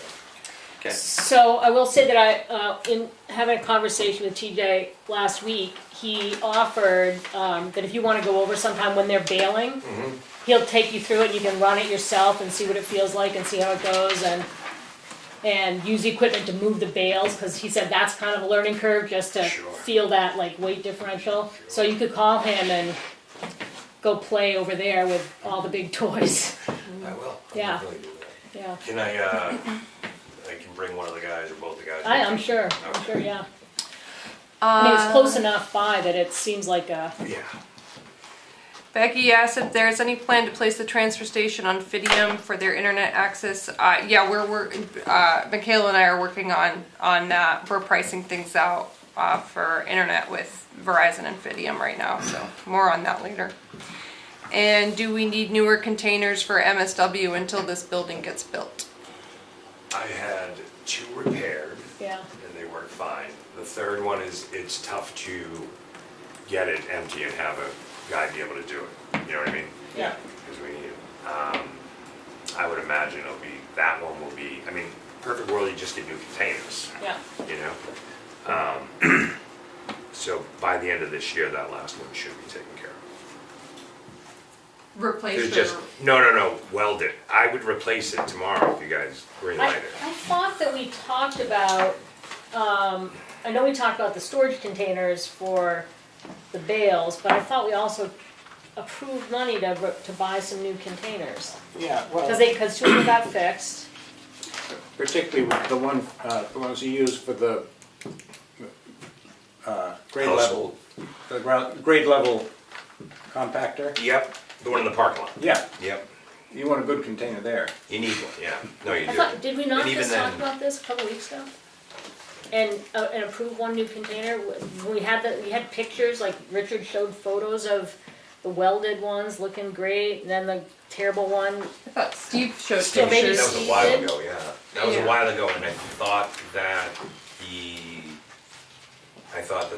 Okay. So I will say that in having a conversation with TJ last week, he offered that if you want to go over sometime when they're bailing, he'll take you through it. You can run it yourself and see what it feels like and see how it goes, and use the equipment to move the bales, because he said that's kind of a learning curve just to Sure. feel that like weight differential. So you could call him and go play over there with all the big toys. I will. I'll Yeah. definitely do that. Yeah, Can I can bring one of the guys or both the guys? I'm sure, yeah. I mean, it's close enough by that it seems like a, Yeah. Becky asked if there's any plan to place the transfer station on Fidium for their internet access. Yeah, Michaela and I are working on that. We're pricing things out for internet with Verizon and Fidium right now, so more on that later. And do we need newer containers for MSW until this building gets built? I had 2 repaired yeah. and they work fine. The third one it's tough to get it empty and have a guy be able to do it. You know what I mean? Yeah. Because we need it. I would imagine that one will be, I mean, perfect world, you just get new containers, Yeah. you know? So by the end of this year, that last one should be taken care of. Replace There's just, no, weld it. I would replace it tomorrow if you guys green I light it. thought that we talked about, I know we talked about the storage containers for the bales, but I thought we also approved money to buy some new containers. Yeah, well, Because 2 of them got fixed. particularly with the ones you use for the grade Household. level, grade level compactor. Yep, the one in the parking lot. Yeah, Yep, you want a good container there. you need one, yeah. No, you I do. thought, did we not And even just talk then- about this a couple weeks ago? And approve one new container? We had pictures, like Richard showed photos of the welded ones looking great, and then the terrible one. I thought Steve showed So maybe pictures. That was a Steve while did? ago, yeah. That was a Yeah. while ago, and I thought that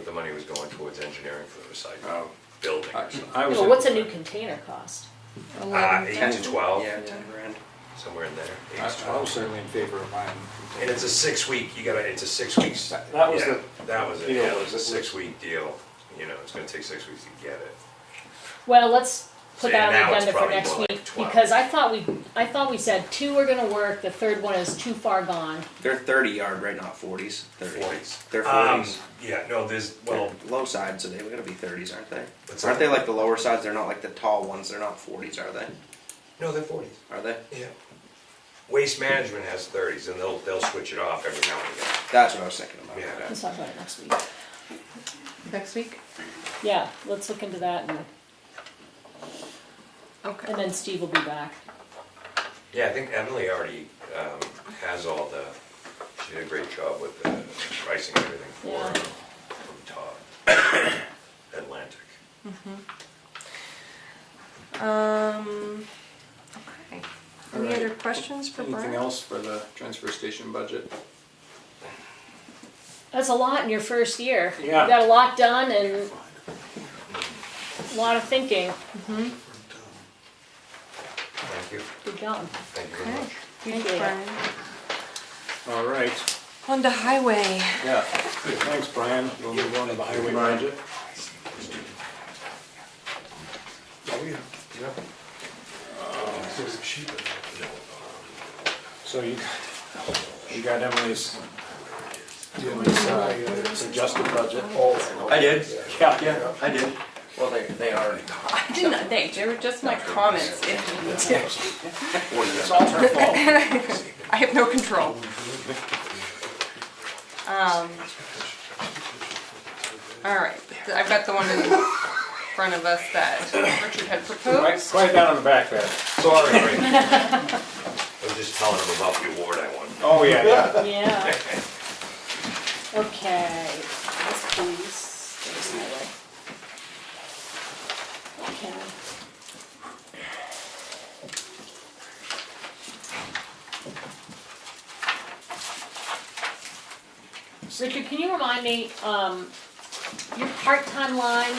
the money was going towards engineering for the recycling building or something. I was. Well, what's a new container cost? 8 to 12, Yeah, 10 grand. somewhere in there. 8 to I 12. was certainly in favor of buying. And it's a 6 week, it's a 6 weeks. That was yeah, the that was it, deal, yeah, it was was a it 6 week deal. You know, it's gonna take 6 weeks to get it. Well, let's put that on Now the it's agenda for probably next more like week, 12. because I thought we said 2 are gonna work, the third one is too far gone. They're 30 yard, right? Not 40s. 40s. They're 40s. Yeah, no, Well, low side, so they're gonna be 30s, aren't they? What's Aren't that? they like the lower sides? They're not like the tall ones. They're not 40s, are they? no, they're 40s. Are they? Yeah. Waste management has 30s, and they'll switch it off every now and again. That's what I was thinking about. Yeah. Okay. Let's talk about it next week. Next week? Yeah, let's look into that, Okay. and then Steve will be back. Yeah, I think Emily already has all she did a great job with the pricing and everything for Yeah. from Todd. Atlantic. Okay. Any Alright. other questions for Anything Brian? else for the transfer station budget? That's a lot in your first year. Yeah. You got a lot done and a lot of thinking. Thank you. Good job. Thank you very much. Thanks, you. Brian. All right, On to highway. yeah, thanks, Brian. We'll move on to the highway budget. cheaper than So you got Emily's suggested budget. I did. Yeah. I did. Well, they are. I did not think, they were just my comments if you need to. It's all her fault. I have no control. All right, I've got the one in front of us that Richard had proposed. Right down on the back there. Sorry. I was just telling them about the award I won. Oh, yeah. Yeah. Okay, this piece goes my way. Okay. Richard, can you remind me, your part-time line,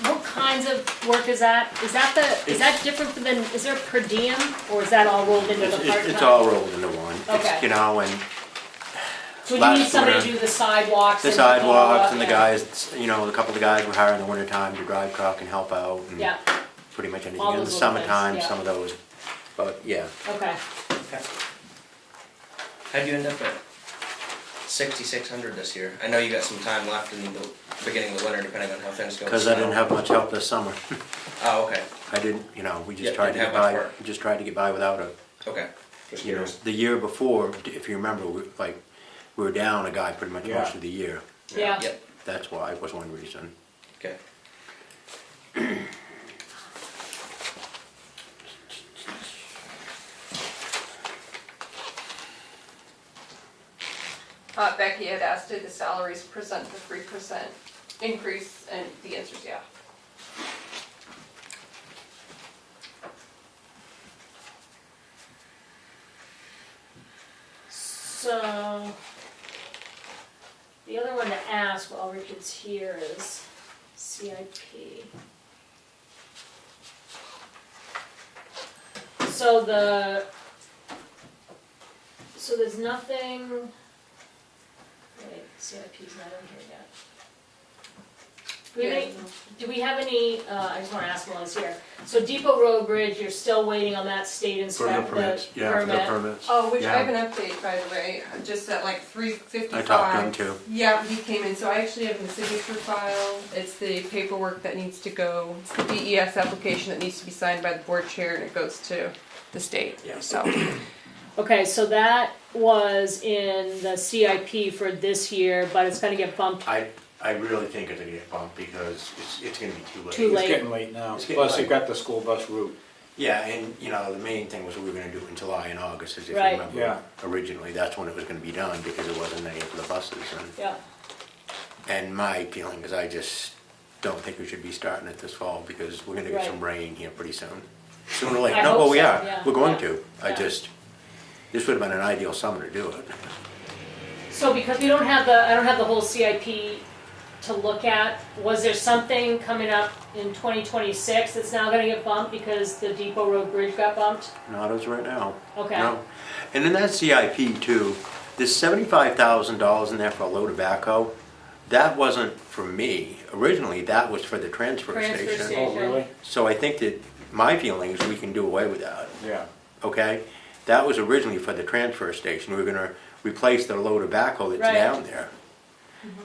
what kinds of work is that? Is that different than, is there per diem, or is that all rolled into the part-time? It's all rolled into one. Okay. You know, and So would you need last somebody to winter, do the sidewalks? the and sidewalks and the yeah. guys, you know, a couple of the guys were hired in the wintertime to drive truck and help out. And Yeah, pretty much anything. All In the those little things, summertime, yeah. some of those, but yeah. okay. How'd you end up at 6,600 this year? I know you got some time left in the beginning of the winter, depending on how things go. with Because I didn't snow. have much help this summer. Oh, okay, I didn't, you know, we just Yeah, tried to didn't get have much by, work. just tried to get by without it. okay. Just You know, curious. the year before, if you remember, we were down a guy pretty much Yeah. most of the year. Yeah. Yep, That's why, was one reason. okay. Becky had asked, did the salaries present the 3% increase, and the answer is yeah. So, the other one to ask while Richard's here is CIP. So there's nothing, wait, CIP's not in here yet. Do we have any, I just wanna ask while I was here, so Depot Road Bridge, you're still waiting on that state inspect, the permit? permits. Oh, which I Yeah. have an update, by the way, just at like 3:55. I talked to him too. Yeah, he came in, so I actually have the signature file, it's the paperwork that needs to go, it's the DES application that needs to be signed by the board chair, and it goes to the state, so. Okay, so that was in the CIP for this year, but it's gonna get bumped. I really think it's gonna get bumped because it's gonna be too late. Too It's late. getting late now. It's getting Plus late. you've got the school bus route. Yeah, and you know, the main thing was we were gonna do it in July and August, as if you Right. remember. Yeah. Originally, that's when it was gonna be done because it wasn't any for the buses. Yeah, And my feeling is I just don't think we should be starting it this fall because we're gonna get Right. some rain here pretty soon. Sooner or later. I No, hope well, we so, are. yeah, We're going yeah, to. yeah. This would have been an ideal summer to do it. so because we don't have I don't have the whole CIP to look at, was there something coming up in 2026 that's now gonna get bumped because the Depot Road Bridge got bumped? Not as right now. Okay. No. And in that CIP too, there's $75,000 in there for a load of backhoe. That wasn't for me. Originally, that was for the transfer Transfer station. station. Oh, really? So I think that my feeling is we can do away with that, Yeah. okay? That was originally for the transfer station. We were gonna replace the load of backhoe that's Right. down there.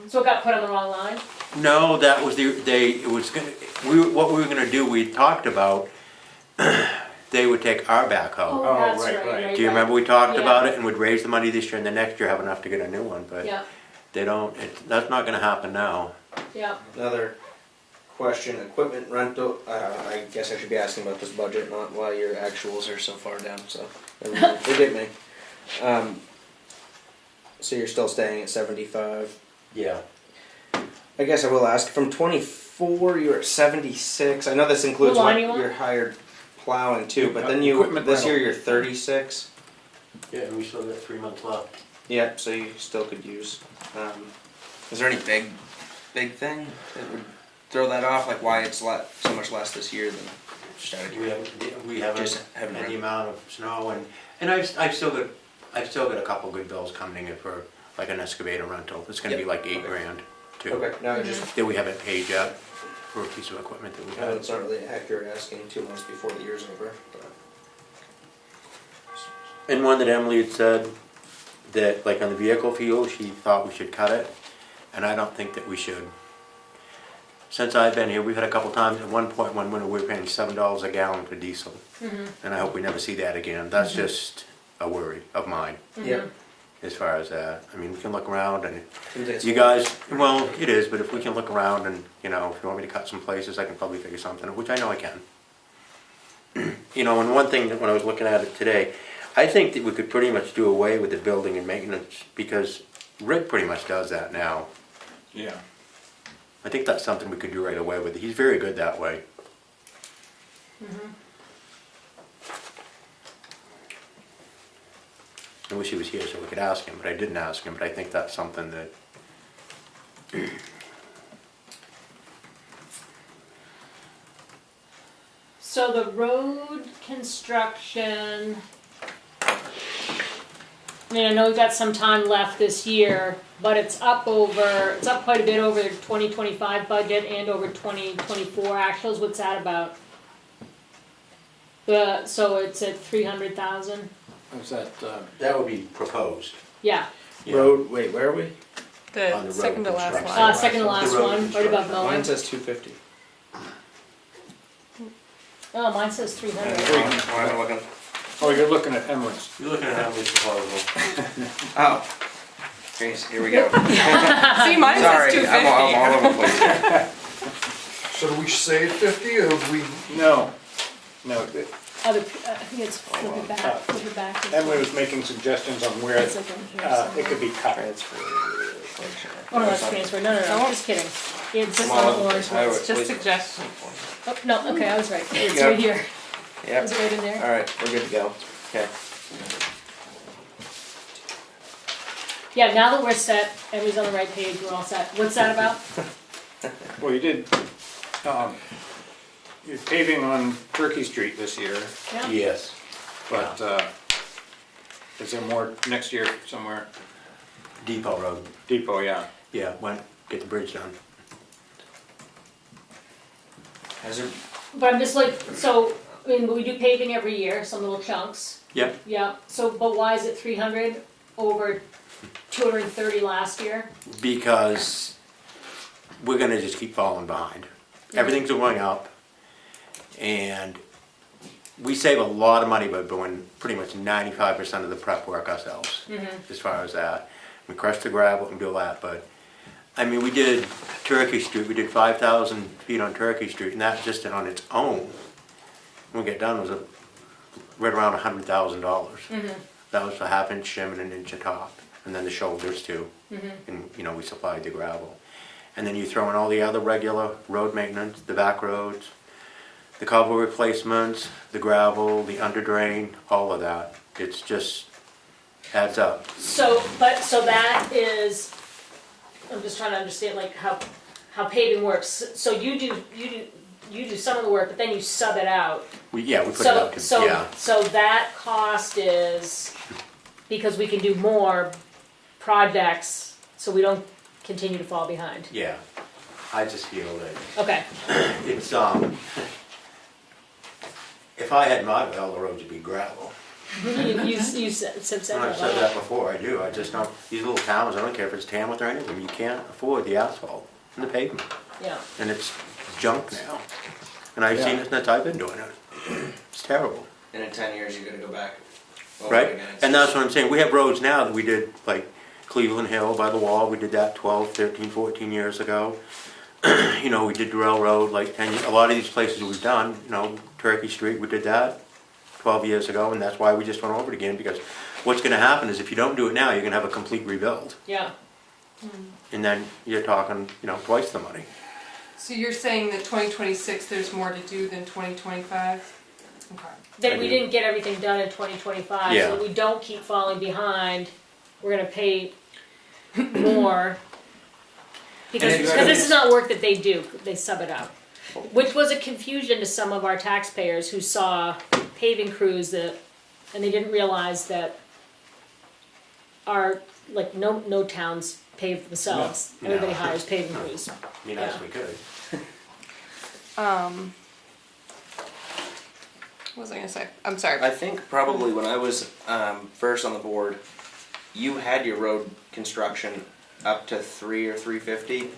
So it got put on the wrong line? No, that was what we were gonna do, we talked about, they would take our backhoe. Oh, That's right, right. Do you remember we talked Yeah. about it and would raise the money this year and the next year have enough to get a new one, but Yeah, they don't, that's not gonna happen now. yeah. Another question, equipment rental, I guess I should be asking about this budget, not why your actuals are so far down, so, never mind. Forgive me. So you're still staying at 75? Yeah. I guess I will ask, from 24, you were at 76, I know this includes The what lining one? your hired plowing too, but then you, Equipment this year rental. you're 36? Yeah, and we still got 3 months left. Yeah, so you still could use, is there any big thing that would throw that off, like why it's so much less this year than just out of curiosity? We haven't Just haven't had the run. amount of snow and I've still got a couple good bills coming in for like an excavator rental. It's gonna be Yep. like $8 Okay. grand too. Okay, no, just, That we haven't paid yet for a piece of equipment that we I know have. it's not really accurate asking 2 months before the year's over, but. And one that Emily had said, that like on the vehicle fuel, she thought we should cut it, and I don't think that we should. Since I've been here, we've had a couple times, at one point one winter, we were paying $7 a gallon for diesel. And I hope we never see that again. That's just a worry of mine, Yep. as far as that. I mean, we can look around and Seems like it's you guys, well, it is, but if we can look around and, you know, if you want me to cut some places, I can probably figure something, which I know I can. You know, and one thing that when I was looking at it today, I think that we could pretty much do away with the building and maintenance, because Rick pretty much does that now. Yeah. I think that's something we could do right away with. He's very good that way. I wish he was here so we could ask him, but I didn't ask him, but I think that's something that, So the road construction, I mean, I know we've got some time left this year, but it's up quite a bit over the 2025 budget and over 2024 actuals. What's that about? So it's at 300,000? Was that, that would be proposed. Yeah, Road, wait, where are we? On The the second to road last construction. line. second to last road one, right above construction. mowing. says 250. Oh, mine says 300. Why am I looking? oh, you're looking at Emily's. You're looking at Emily's proposal. Oh. Jeez, here we go. See, mine Sorry, says I'm 250. all over the place. So do we say 50 or do we, No, Other, I think it's flip it back. Emily was making suggestions on where It's like in here somewhere. it could be cut. Oh, no, that's transfer. No, just kidding. It's just Come on on, the orange I ones. would- Just wait. suggestion. Oh, no, okay, I was right. It's go. right here. Yep. Is it right in there? Alright, we're good to go. Okay. Yeah, now that we're set, everybody's on the right page, we're all set. What's that about? Well, you did, you're paving on Turkey Street this year, Yeah? Yes. but, is there more next year somewhere? Depot Road. Depot, yeah. Yeah, went, get the bridge done. Has there, But I'm just like, so, I mean, we do paving every year, some little chunks. Yep. Yeah, so, but why is it 300 over 230 last year? Because we're gonna just keep falling behind. Everything's going up, and we save a lot of money by doing pretty much 95% of the prep work ourselves, as far as that. We crush the gravel and do all that, but, I mean, we did Turkey Street, we did 5,000 feet on Turkey Street, and that just on its own, when we get done, was right around $100,000. That was a half-inch shim and an inch of top, and then the shoulders too. And, you know, we supplied the gravel. And then you throw in all the other regular road maintenance, the back roads, the culvert replacements, the gravel, the under drain, all of that. It's just adds up. So, so that is, I'm just trying to understand like how paving works. So you do some of the work, but then you sub it out. We put it out to, So that cost is, because we can do more projects, so we don't continue to fall behind. Yeah. I just feel that Okay, it's, if I had my way, all the roads would be gravel. you said And I've said that. that before, I do. I just don't, these little towns, I don't care if it's Tamworth or any of them, you can't afford the asphalt and the pavement. Yeah, And it's junk now. And I've seen it since I've been doing it. It's terrible, and in 10 years, you're gonna go back. over right? it again. It's And that's just- what I'm saying. We have roads now that we did, like Cleveland Hill by the wall, we did that 12, 13, 14 years ago. You know, we did Durrell Road like 10 years, a lot of these places we've done, you know, Turkey Street, we did that 12 years ago, and that's why we just went over it again, because what's gonna happen is if you don't do it now, you're gonna have a complete rebuild. yeah. And then you're talking, you know, twice the money. So you're saying that 2026, there's more to do than 2025? Okay. That we didn't get everything done in 2025, Yeah. so that we don't keep falling behind, we're gonna pay more. Because this is not work that they do, they sub it out. Which was a confusion to some of our taxpayers who saw paving crews that, and they didn't realize that our, like, no towns pave themselves. No. Everybody No. hires paving crews. I mean, as we could. What was I gonna say? I'm sorry. I think probably when I was first on the board, you had your road construction up to 3 or 350,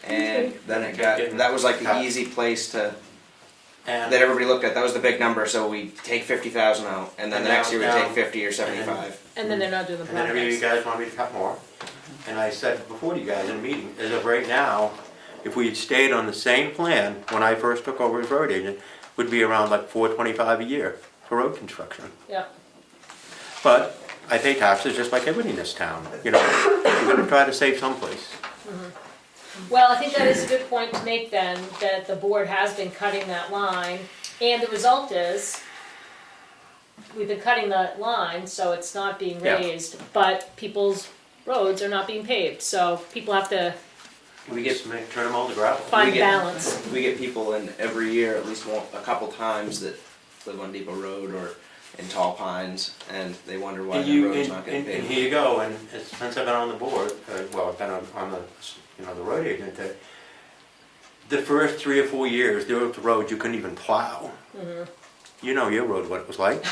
and then it got, that was like the easy place to, And that everybody looked at, that was the big number, so we take 50,000 out, and then the next year we now- take 50 or 75. And then they're not doing the and then every year you projects. guys want me to cut more. And I said before to you guys in a meeting, as of right now, if we had stayed on the same plan when I first took over as road agent, would be around like $425 a year for road construction. Yeah, But I pay taxes just like everybody in this town, you know, we're gonna try to save someplace. well, I think that is a good point to make then, that the board has been cutting that line, and the result is, we've been cutting that line, so it's not being Yeah. raised, but people's roads are not being paved, so people have to We get, turn them all to gravel. find get- balance. We get people in every year, at least a couple times, that live on Depot Road or in Tall Pines, and they wonder why And the you, road's not getting and paved. here you go, and since I've been on the board, well, I've been on the, you know, the road agent, that the first 3 or 4 years, there was roads you couldn't even plow. You know your road, what it was like.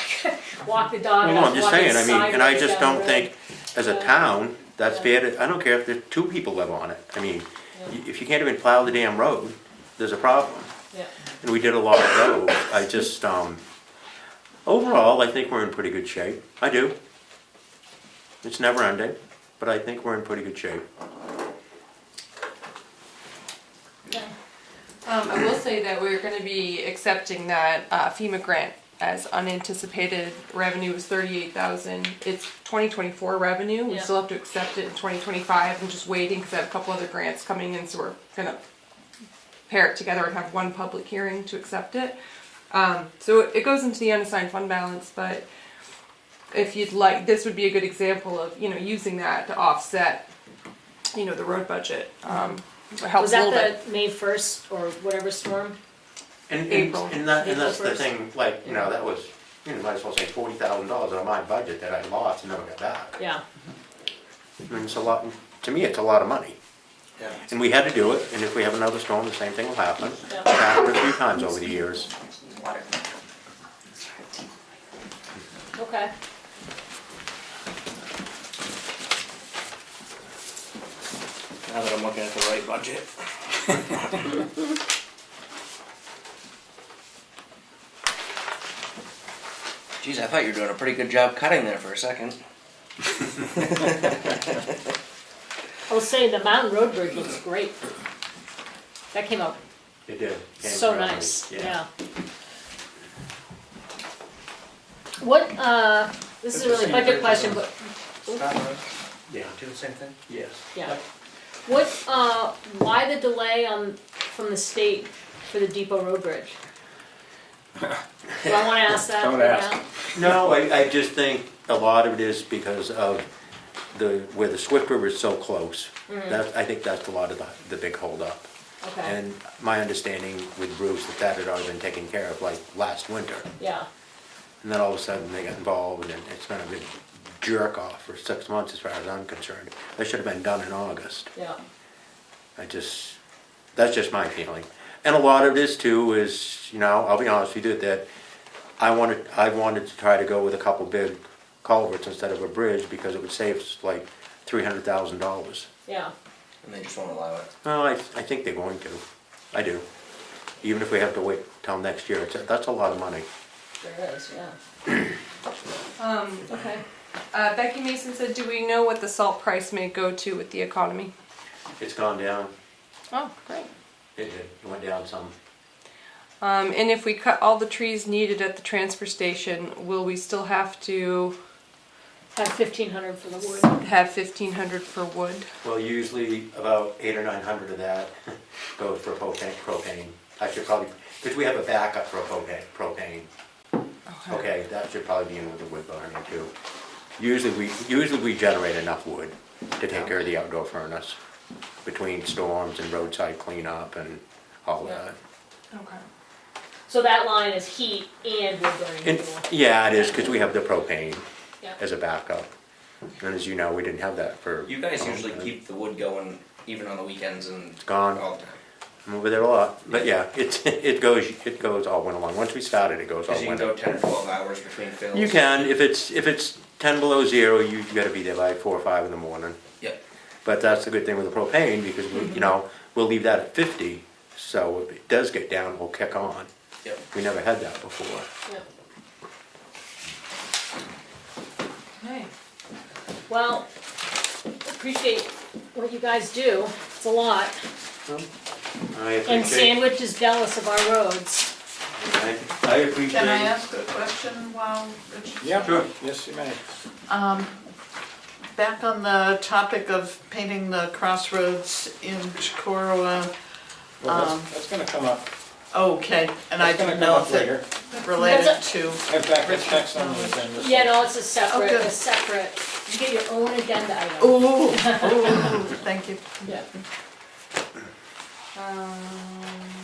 Walk the dog. Well, no, I'm just walking saying, I mean, and I sideways just down the don't think, as a Yeah. town, that's Yeah. fair to, I don't care if there's 2 people live on it. I mean, if you can't even plow the damn road, there's a problem. Yeah. And we did a lot of those. I just, overall, I think we're in pretty good shape. I do. It's never ending, but I think we're in pretty good shape. I will say that we're gonna be accepting that FEMA grant as unanticipated revenue was 38,000. It's 2024 revenue. We Yeah. still have to accept it in 2025. I'm just waiting because I have a couple other grants coming in, so we're gonna pair it together and have one public hearing to accept it. So it goes into the unassigned fund balance, but if you'd like, this would be a good example of, you know, using that to offset, you know, the road budget. It helps Was a little that bit. the May 1st or whatever storm? And, April. and that's April the 1st. thing, like, you know, that was, you know, might as well say $40,000 on my budget that I lost and never got back. Yeah, I mean, it's a lot, to me, it's a lot of money. Yeah. And we had to do it, and if we have another storm, the same thing will happen. Yeah. It's happened a few times over the years. okay. Now that I'm looking at the right budget. Geez, I thought you were doing a pretty good job cutting there for a second. I was saying the Mountain Road Bridge looks great. That came out It did. Came so around, nice, yeah. What, this is a really budget question, but, Yeah. Do the same thing? Yes. yeah. What, why the delay from the state for the Depot Road Bridge? Do I wanna ask that Don't right ask. now? No, I just think a lot of it is because of where the Swift River is so close. I think that's a lot of the big holdup. Okay, And my understanding with Bruce, that had already been taken care of like last winter. yeah, And then all of a sudden they got involved and it's been a big jerk off for 6 months as far as I'm concerned. That should have been done in August. yeah, That's just my feeling. And a lot of this too is, you know, I'll be honest with you, that I wanted to try to go with a couple big culverts instead of a bridge because it would save us like $300,000. yeah, And they just won't allow it. Well, I think they're going to. I do. Even if we have to wait till next year, that's a lot of money. there is, yeah. Okay. Becky Mason said, do we know what the salt price may go to with the economy? It's gone down. Oh, great. It did. It went down some. And if we cut all the trees needed at the transfer station, will we still have to Have 1,500 for the wood. have 1,500 for wood? Well, usually about 800 or 900 of that goes for propane. I should probably, because we have a backup for propane. Okay, that should probably be in with the wood burning too. Usually we generate enough wood to take care of the outdoor furnace between storms and roadside cleanup and all that. Okay. So that line is heat and wood burning And, fuel. yeah, it is, because we have the propane Yeah. as a backup. And as you know, we didn't have that for. You guys usually keep the wood going even on the weekends and gone. all the time. I'm over there a lot, but yeah, it goes all winter long. Once we start it, it goes all Cause you can winter. go 10 or 12 hours between fills. You can, if it's 10 below zero, you gotta be there by 4 or 5 in the morning. Yep. But that's the good thing with the propane, because we, you know, we'll leave that at 50, so if it does get down, we'll kick on. Yep. We never had that before. Yep. Okay. Well, appreciate what you guys do. It's a lot. I And appreciate, Sandwich is jealous of our roads. I appreciate. Can I ask a question while Richard's? Yeah, Sure. yes, you may. Back on the topic of painting the crossroads in Chicorowa, Well, that's gonna come up. okay, and I That's gonna didn't come know up if it later. related That's to, In fact, it's text on the agenda. so- Yeah, no, it's a good. separate, you get your own agenda item. ooh, thank you. Yeah.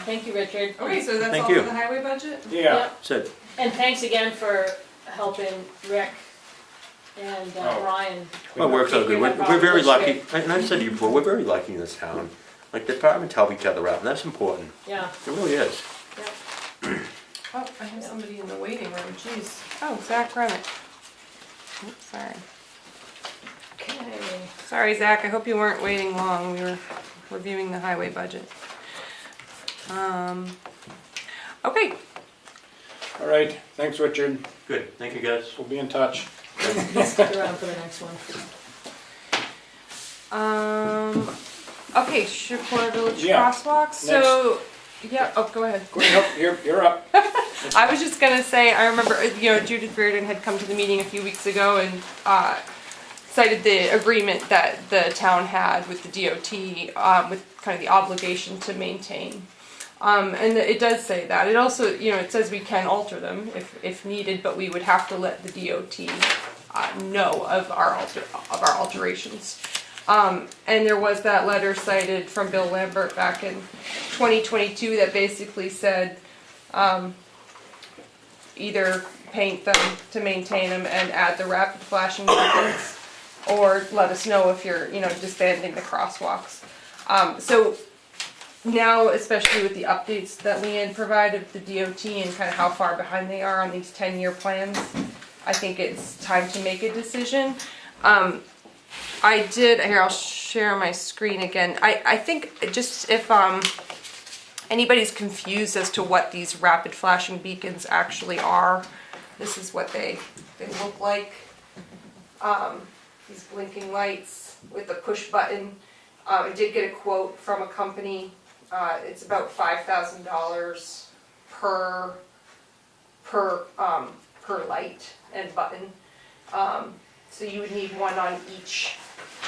Thank you, Richard. Okay, so that's Thank all you. for the highway budget? Yeah, Yep. So, And thanks again for helping Rick and Oh. Ryan. well, it works out good. Figuring that We're very problem lucky, and I've said to you before, we're very lucky in this town. Like, the departments help each other out, and that's important. Yeah. It really is. Oh, I have somebody in the waiting room, jeez. Oh, Zach Remick. Oops, sorry. Okay. Sorry, Zach, I hope you weren't waiting long. We were reviewing the highway budget. Okay, all right, thanks, Richard. Good, thank you guys. We'll be in touch. Stick around for the next one. okay, Chicora Village Yeah, crosswalk, so, yeah, oh, go ahead. Nope, you're up. I was just gonna say, I remember, Judith Reardon had come to the meeting a few weeks ago and, cited the agreement that the town had with the DOT, with kind of the obligation to maintain. And it does say that. It also, it says we can alter them if needed, but we would have to let the DOT know of our alterations. And there was that letter cited from Bill Lambert back in 2022 that basically said either paint them to maintain them and add the rapid flashing beacons, or let us know if you're, disbanding the crosswalks. So now, especially with the updates that Leanne provided, the DOT and kind of how far behind they are on these 10-year plans, I think it's time to make a decision. Here, I'll share my screen again. I think just if anybody's confused as to what these rapid flashing beacons actually are, this is what they look like. These blinking lights with the push button. I did get a quote from a company. It's about $5,000 per light and button. So you would need one on each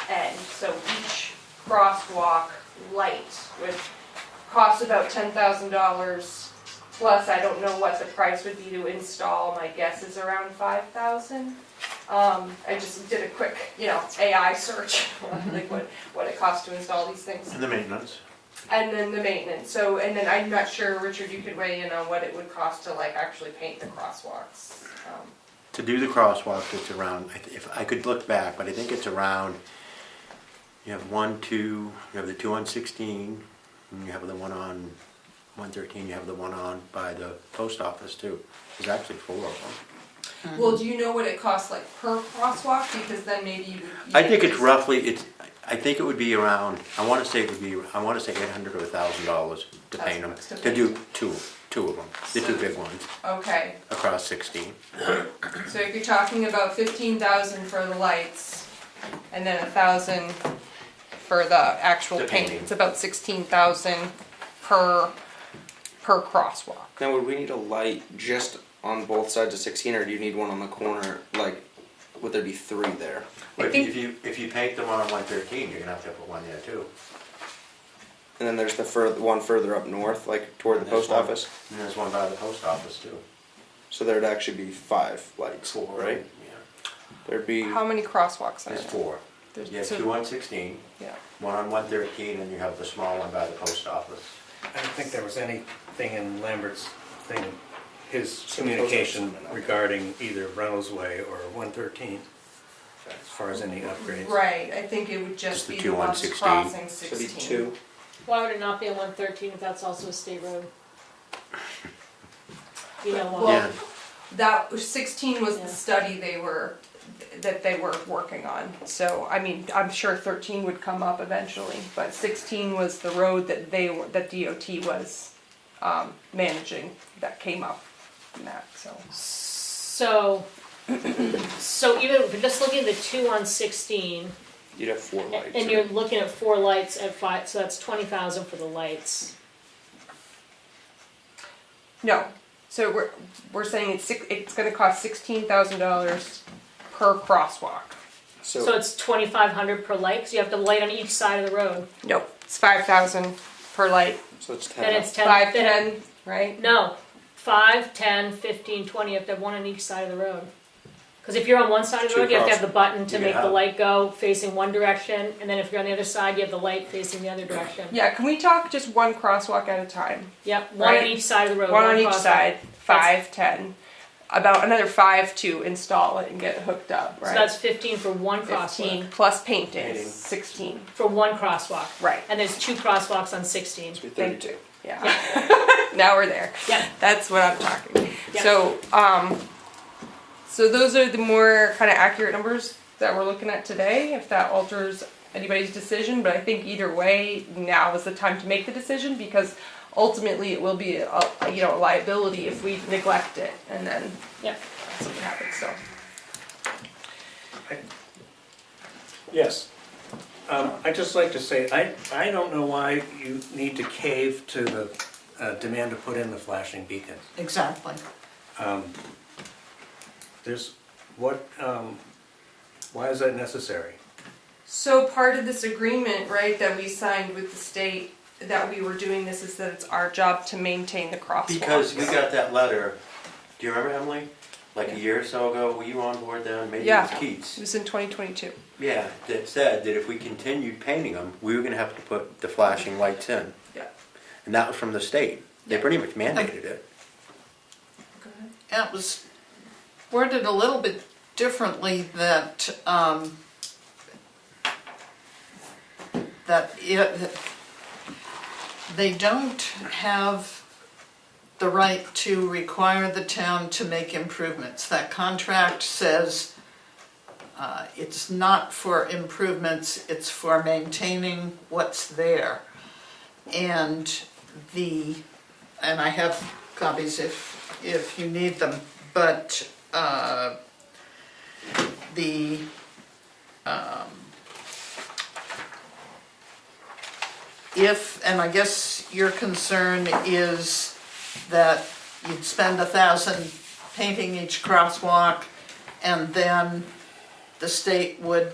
end. So each crosswalk light would cost about $10,000. Plus, I don't know what the price would be to install. My guess is around $5,000. I just did a quick, AI search, like what it costs to install these things. And the maintenance. And then the maintenance. So, and then I'm not sure, Richard, you could weigh in on what it would cost to actually paint the crosswalks. To do the crosswalk, it's around, if I could look back, but I think it's around, you have you have the 2 on 16, and you have the one on 113, you have the one on by the post office too. There's actually 4 of them. Well, do you know what it costs per crosswalk? Because then maybe you would. I think it's roughly, I think it would be around, I want to say $800 or $1,000 to paint them, to do two of them, the 2 big ones, Okay, across 16. so if you're talking about 15,000 for the lights, and then 1,000 for the actual The paint, painting. it's about 16,000 per crosswalk. Now, would we need a light just on both sides of 16, or do you need one on the corner? Like, would there be 3 there? I think- If you paint them on 113, you're gonna have to put one there too. And then there's the one further up north, like toward the There's post one. office. And there's one by the post office too. So there'd actually be 5 lights, 4, right? Yeah. There'd be. How many crosswalks are There's there? 4. There's You have so- 2 on 16, Yeah. 1 on 113, and you have the small one by the post office. I don't think there was anything in Lambert's thing, his communication regarding either Reynolds Way or 113, as far as any upgrades. Right, I think it would just Just the be the 2 on ones 16. crossing So it'd be 16. 2. Why would it not be on 113 if that's also a state road? You know why? Well, that 16 was Yeah. the study they were working on. So I mean, I'm sure 13 would come up eventually, but 16 was the road that DOT was managing that came up in that. So even if we're just looking at the 2 on 16, You'd have 4 lights. and you're looking at 4 lights at 5, so that's 20,000 for the lights. No, so we're saying it's going to cost $16,000 per crosswalk. So it's 2,500 per light, because you have to light on each side of the road. Nope, it's 5,000 per light. So it's 10. Then it's 10. 5, then- 10, right? No, 5, 10, 15, 20, you have to have one on each side of the road. Because if you're on one side of the Two road, you have to cross- have the button to you make can the have- light go facing one direction, and then if you're on the other side, you have the light facing the other direction. Yeah, can we talk just one crosswalk at a time? Yep, one on Right. each side of the road. One on each crosswalk. side, 5, 10. About another 5 to install it and get it hooked up, So right? that's 15 for one 15 crosswalk, plus painting, Painting. 16. for one crosswalk. Right. And there's 2 crosswalks on 16. Thank you. Yeah. Now we're there. Yeah. That's what I'm talking. Yeah. So those are the more kind of accurate numbers that we're looking at today, if that alters anybody's decision, but I think either way, now is the time to make the decision, because ultimately it will be a liability if we neglect it, and then Yeah. something happens, so. Yes. I'd just like to say, I don't know why you need to cave to the demand to put in the flashing beacons. Exactly. Why is that necessary? So part of this agreement, right, that we signed with the state, that we were doing this, is that it's our job to maintain the crosswalks. Because we got that letter, do you remember, Emily? Like a year or so ago, were you on board then? Maybe it was It Keats. was in 2022. Yeah, that said that if we continued painting them, we were gonna have to put the flashing lights in. Yeah. And that was from the state. They pretty much mandated it. It was worded a little bit differently that, they don't have the right to require the town to make improvements. That contract says it's not for improvements, it's for maintaining what's there. And I have copies if you need them, but and I guess your concern is that you'd spend $1,000 painting each crosswalk and then the state would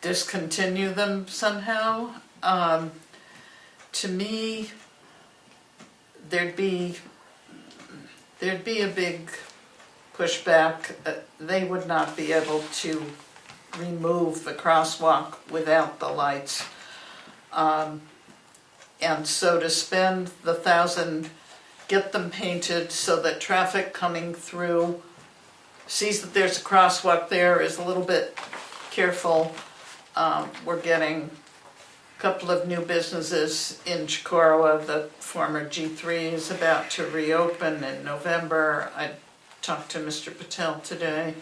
discontinue them somehow. To me, there'd be a big pushback. They would not be able to remove the crosswalk without the lights. And so to spend the $1,000, get them painted so that traffic coming through sees that there's a crosswalk there, is a little bit careful. We're getting a couple of new businesses in Chicorowa. The former G3 is about to reopen in November. I talked to Mr. Patel today.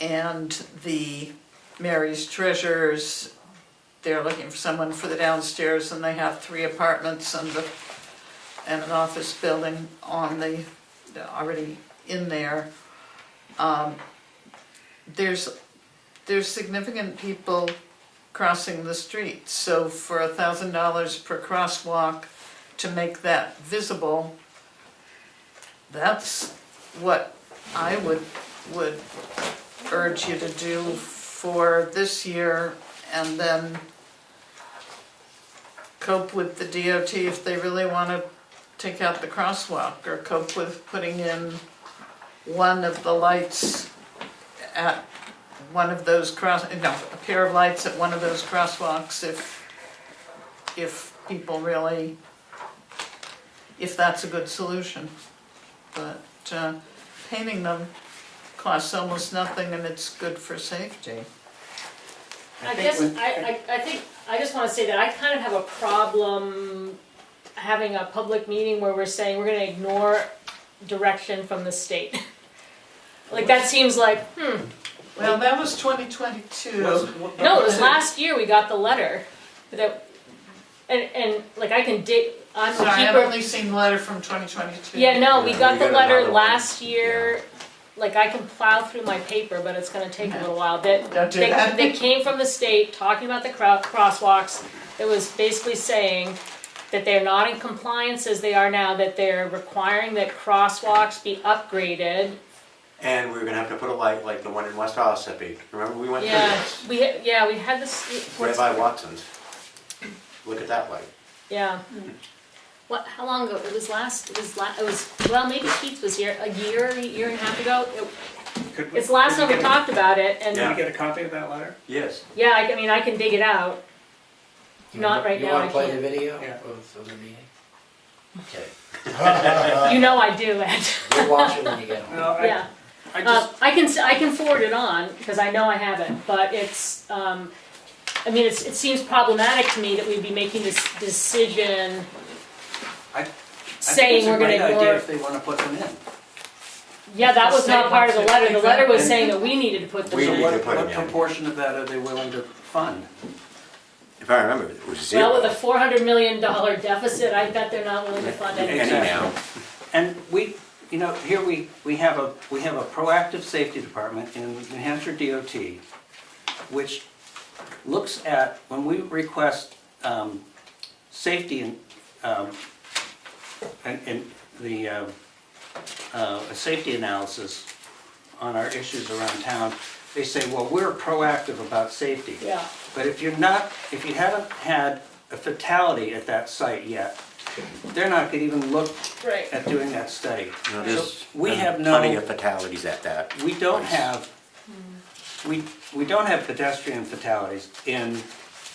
And the Mary's Treasures, they're looking for someone for the downstairs, and they have 3 apartments and an office building already in there. There's significant people crossing the street, so for $1,000 per crosswalk to make that visible, that's what I would urge you to do for this year, and then cope with the DOT if they really want to take out the crosswalk, or cope with putting in one of the lights at one of those a pair of lights at one of those crosswalks if people really, if that's a good solution. But painting them costs almost nothing and it's good for safety. I guess, I think I just wanna say that I kind of have a problem having a public meeting where we're saying we're gonna ignore direction from the state. Like, that seems like, Well, that was 2022. no, it was last year we got the letter that, and like I can dig, I'm So a I have keeper. only seen the letter from 2022. Yeah, no, we got we the got letter another one. last year, like I can plow through my paper, but it's gonna take a little while. Don't do They that. came from the state talking about the crosswalks. It was basically saying that they're not in compliance as they are now, that they're requiring that crosswalks be upgraded. And we're gonna have to put a light like the one in West Ossipee. Remember we went through Yeah, this? we had this. Right by Watson's. Look at that light. Yeah. What, how long ago? It was, well, maybe Keith was here, a year and a half ago. Could we- It's the last could time we get a- talked about it, and Can we get a copy of that letter? Yes. yeah, I mean, I can dig it out. Not right now, You I wanna play the can't. video Yeah. of the meeting? Okay. You know I do, Ed. You'll watch it when you get home. No, Yeah. I just, I can forward it on, because I know I have it, but it's, I mean, it seems problematic to me that we'd be making this decision I saying we're gonna think it's a great idea ignore. if they wanna put them in. Yeah, that was not part of the letter. The letter was Exactly. saying that we needed to put them We So need in. to put what them in. proportion of that are they willing to fund? If I remember, it was zero. Well, with a $400 million deficit, I bet they're not willing to fund anything. Anyhow. And we, you know, here we have a proactive safety department in New Hampshire DOT, which looks at, when we request safety and the a safety analysis on our issues around town, they say, well, we're proactive about safety. Yeah. But if you haven't had a fatality at that site yet, they're not gonna even look Right. at doing that study. You know, So there's we been have plenty no, of fatalities at that. we don't place. have, we don't have pedestrian fatalities in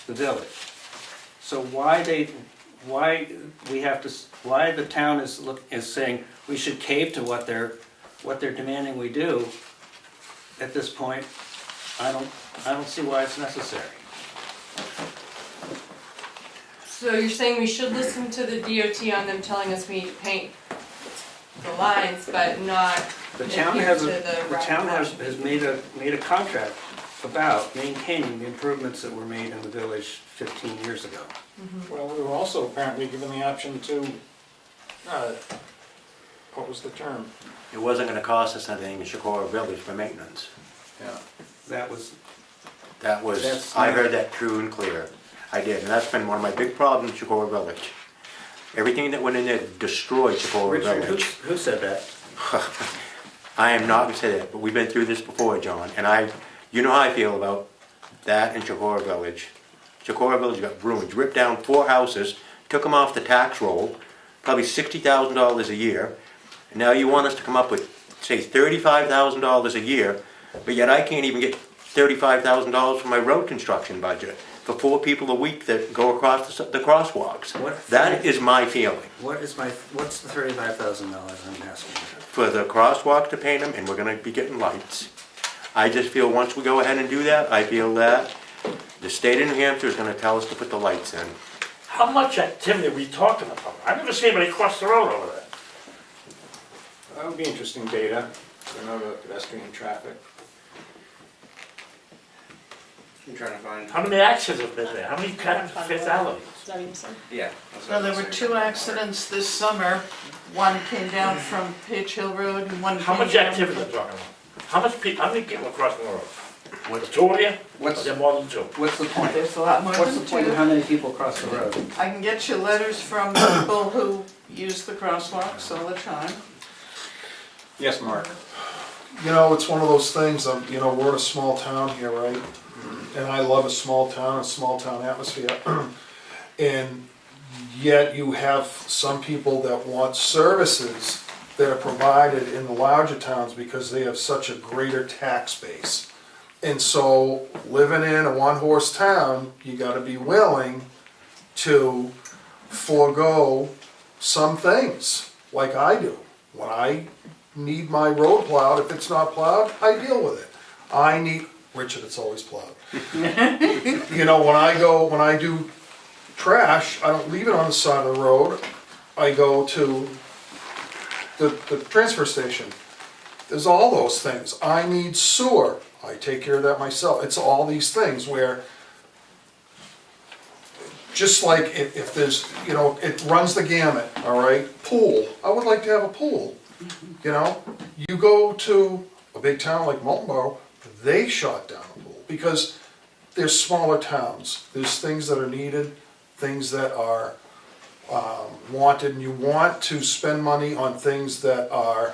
the village. So why the town is saying we should cave to what they're demanding we do, at this point, I don't see why it's necessary. So you're saying we should listen to the DOT on them telling us we need to paint the lines, but not The adhere town to has, the has made a contract about maintaining the improvements that were made in the village 15 years ago. Well, we were also apparently given the option to, what was the term? It wasn't gonna cost us anything in Shakora Village for maintenance. Yeah. That was, That was, That's I not- heard that true and clear. I did, and that's been one of my big problems in Shakora Village. Everything that went in there destroyed Shakora Richard, Village. who said that? I am not gonna say that, but we've been through this before, John, and you know how I feel about that in Shakora Village. Shakora Village got ruined, ripped down 4 houses, took them off the tax roll, probably $60,000 a year, and now you want us to come up with, say, $35,000 a year, but yet I can't even get $35,000 for my road construction budget for 4 people a week that go across the crosswalks. What- That is my feeling. What's the $35,000 I'm asking? For the crosswalk to paint them, and we're gonna be getting lights. I just feel once we go ahead and do that, I feel that the state of New Hampshire is gonna tell us to put the lights in. How much activity are we talking about? I've never seen anybody cross the road over there. That would be interesting data, to know the pedestrian traffic. I'm trying to find, How many accidents have been there? How many fatalities? Is that what you said? yeah. that's what Well, I there was were saying. 2 accidents this summer. One came down from Page Hill Road and one How came much down activity are from- we talking about? How many people are crossing the road? The 2 of you? Or What's there more than 2? What's the point? There's a lot more What's the than point of 2. how many people cross the road? I can get you letters from people who use the crosswalks all the time. Yes, Mark? You know, it's one of those things, you know, we're in a small town here, right? And I love a small town atmosphere. And yet you have some people that want services that are provided in the larger towns because they have such a greater tax base. And so, living in a one-horse town, you gotta be willing to forego some things, like I do. When I need my road plowed, if it's not plowed, I deal with it. Richard, it's always plowed. You know, when I do trash, I don't leave it on the side of the road. I go to the transfer station. There's all those things. I need sewer. I take care of that myself. It's all these things where, just like if there's, you know, it runs the gamut, all right? Pool, I would like to have a pool, you know? You go to a big town like Moultonborough, they shot down a pool because there's smaller towns. There's things that are needed, things that are wanted, and you want to spend money on things that are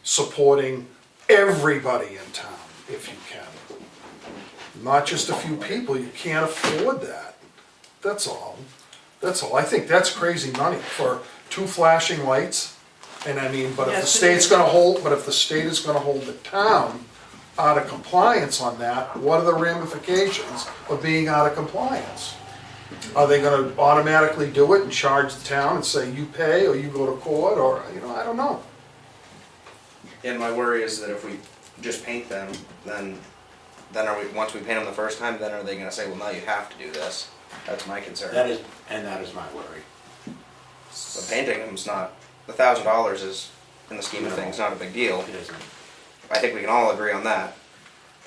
supporting everybody in town, if you can. Not just a few people, you can't afford that. That's all. That's all. I think that's crazy money for 2 flashing lights. And I mean, but if the Yes, it state's is. gonna hold, but if the state is gonna hold the town out of compliance on that, what are the ramifications of being out of compliance? Are they gonna automatically do it and charge the town and say you pay, or you go to court, or, you know, I don't know. And my worry is that if we just paint them, then are we, once we paint them the first time, then are they gonna say, well, now you have to do this? That's my concern. That is my worry. So painting them's not, $1,000 is, in the scheme of things, not a big deal. It isn't. I think we can all agree on that.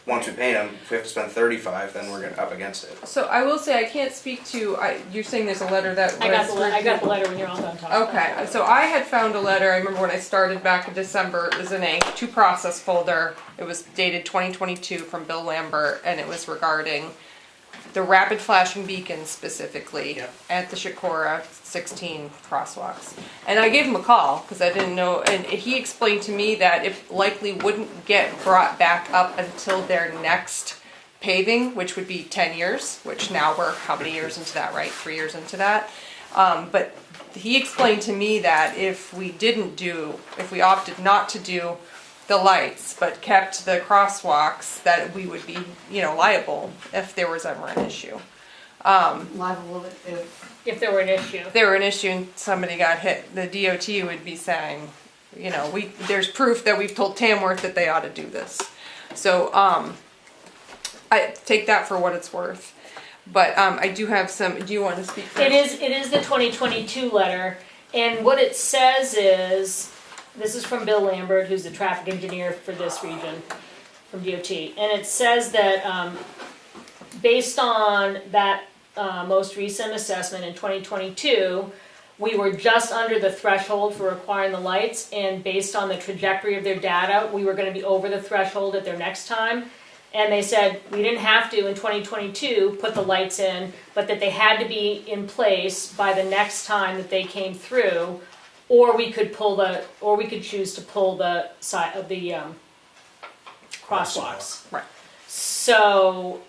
Once we paint them, if we have to spend 35, then we're up against it. So I will say, I can't speak to, you're saying there's a letter that was. I got the letter when you're all done talking. Okay, so I had found a letter, I remember when I started back in December, it was in a to process folder. It was dated 2022 from Bill Lambert, and it was regarding the rapid flashing beacons specifically Yep. at the Shikora 16 crosswalks. And I gave him a call, because I didn't know, and he explained to me that it likely wouldn't get brought back up until their next paving, which would be 10 years, which now we're how many years into that, right? 3 years into that. But he explained to me that if we opted not to do the lights, but kept the crosswalks, that we would be, you know, liable if there was ever an issue. Liable If there were an issue. If there were an issue and somebody got hit, the DOT would be saying, you know, there's proof that we've told Tamworth that they ought to do this. So, I take that for what it's worth. But, I do have some, do you want to speak first? It is the 2022 letter, and what it says is, this is from Bill Lambert, who's the traffic engineer for this region, from DOT, and it says that, based on that, most recent assessment in 2022, we were just under the threshold for requiring the lights, and based on the trajectory of their data, we were gonna be over the threshold at their next time. And they said we didn't have to in 2022 put the lights in, but that they had to be in place by the next time that they came through, or we could choose to pull the side of the crosswalks. Right. So,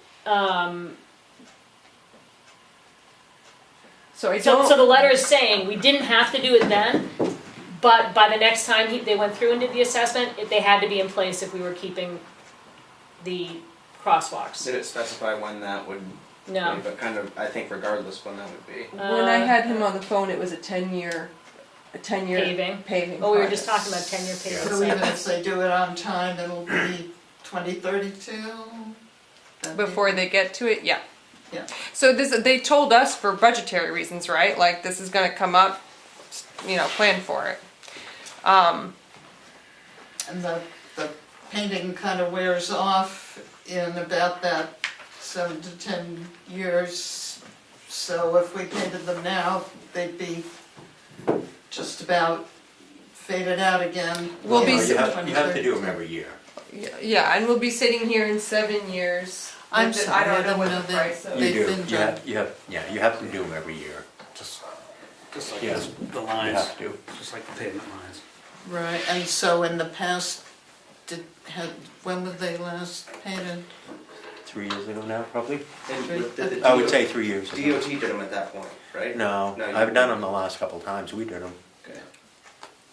So so the letter is saying we didn't have to do it then, but by the next time they went through and did the assessment, they had to be in place if we were keeping the crosswalks. Did it specify when that would No. be? But kind of, I think regardless when that would be. when I had him on the phone, it was a 10-year paving. Oh, we were just talking project. about 10-year paving. So even if they do it on time, it'll be 2032? Before they get to it, yeah. Yeah. So they told us for budgetary reasons, right? Like, this is gonna come up, you know, plan for it. And the painting kind of wears off in about that 7 to 10 years. So if we painted them now, they'd be just about faded out again. We'll be- You have to do them every year. Yeah, and we'll be sitting here in 7 years. I'm with it. sorry, I don't know I what didn't the know that. price of. They've You been do. done. You have to do them every year. Just like Yeah. the You lines, have to. just like the pavement lines. Right, and so in the past, when were they last painted? 3 years ago now, probably. And did the I would say 3 years ago. DOT did them at that point, right? No, No, you I've done them the last couple of times. We did them. Okay.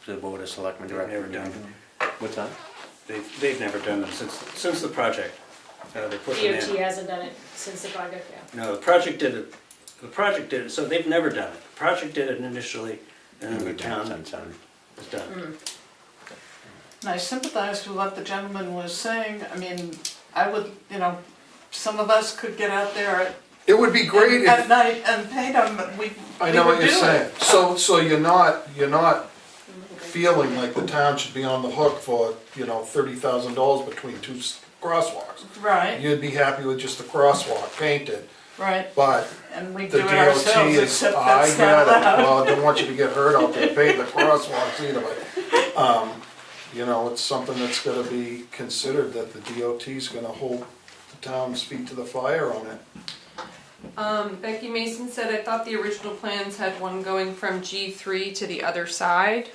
The Board of Selectmen They've director. never done them. What's that? They've never done them since the project. They put them DOT in. hasn't done it since the project, yeah. No, the project did it. The project did it, so they've never done it. The project did it initially, and then the We've done it town since then. has done it. And I sympathize with what the gentleman was saying. I mean, I would, some of us could get out there It would be great if. at night and paint them, we I know what would you're do saying. it. So you're not feeling like the town should be on the hook for, $30,000 between two crosswalks. Right, You'd be happy with just the crosswalk painted, right, but and we the do it DOT ourselves, is, except I that's get not it. allowed. Well, I don't want you to get hurt out there painting the crosswalks either, but, it's something that's gotta be considered, that the DOT's gonna hold the town's feet to the fire on it. Becky Mason said, I thought the original plans had one going from G3 to the other side.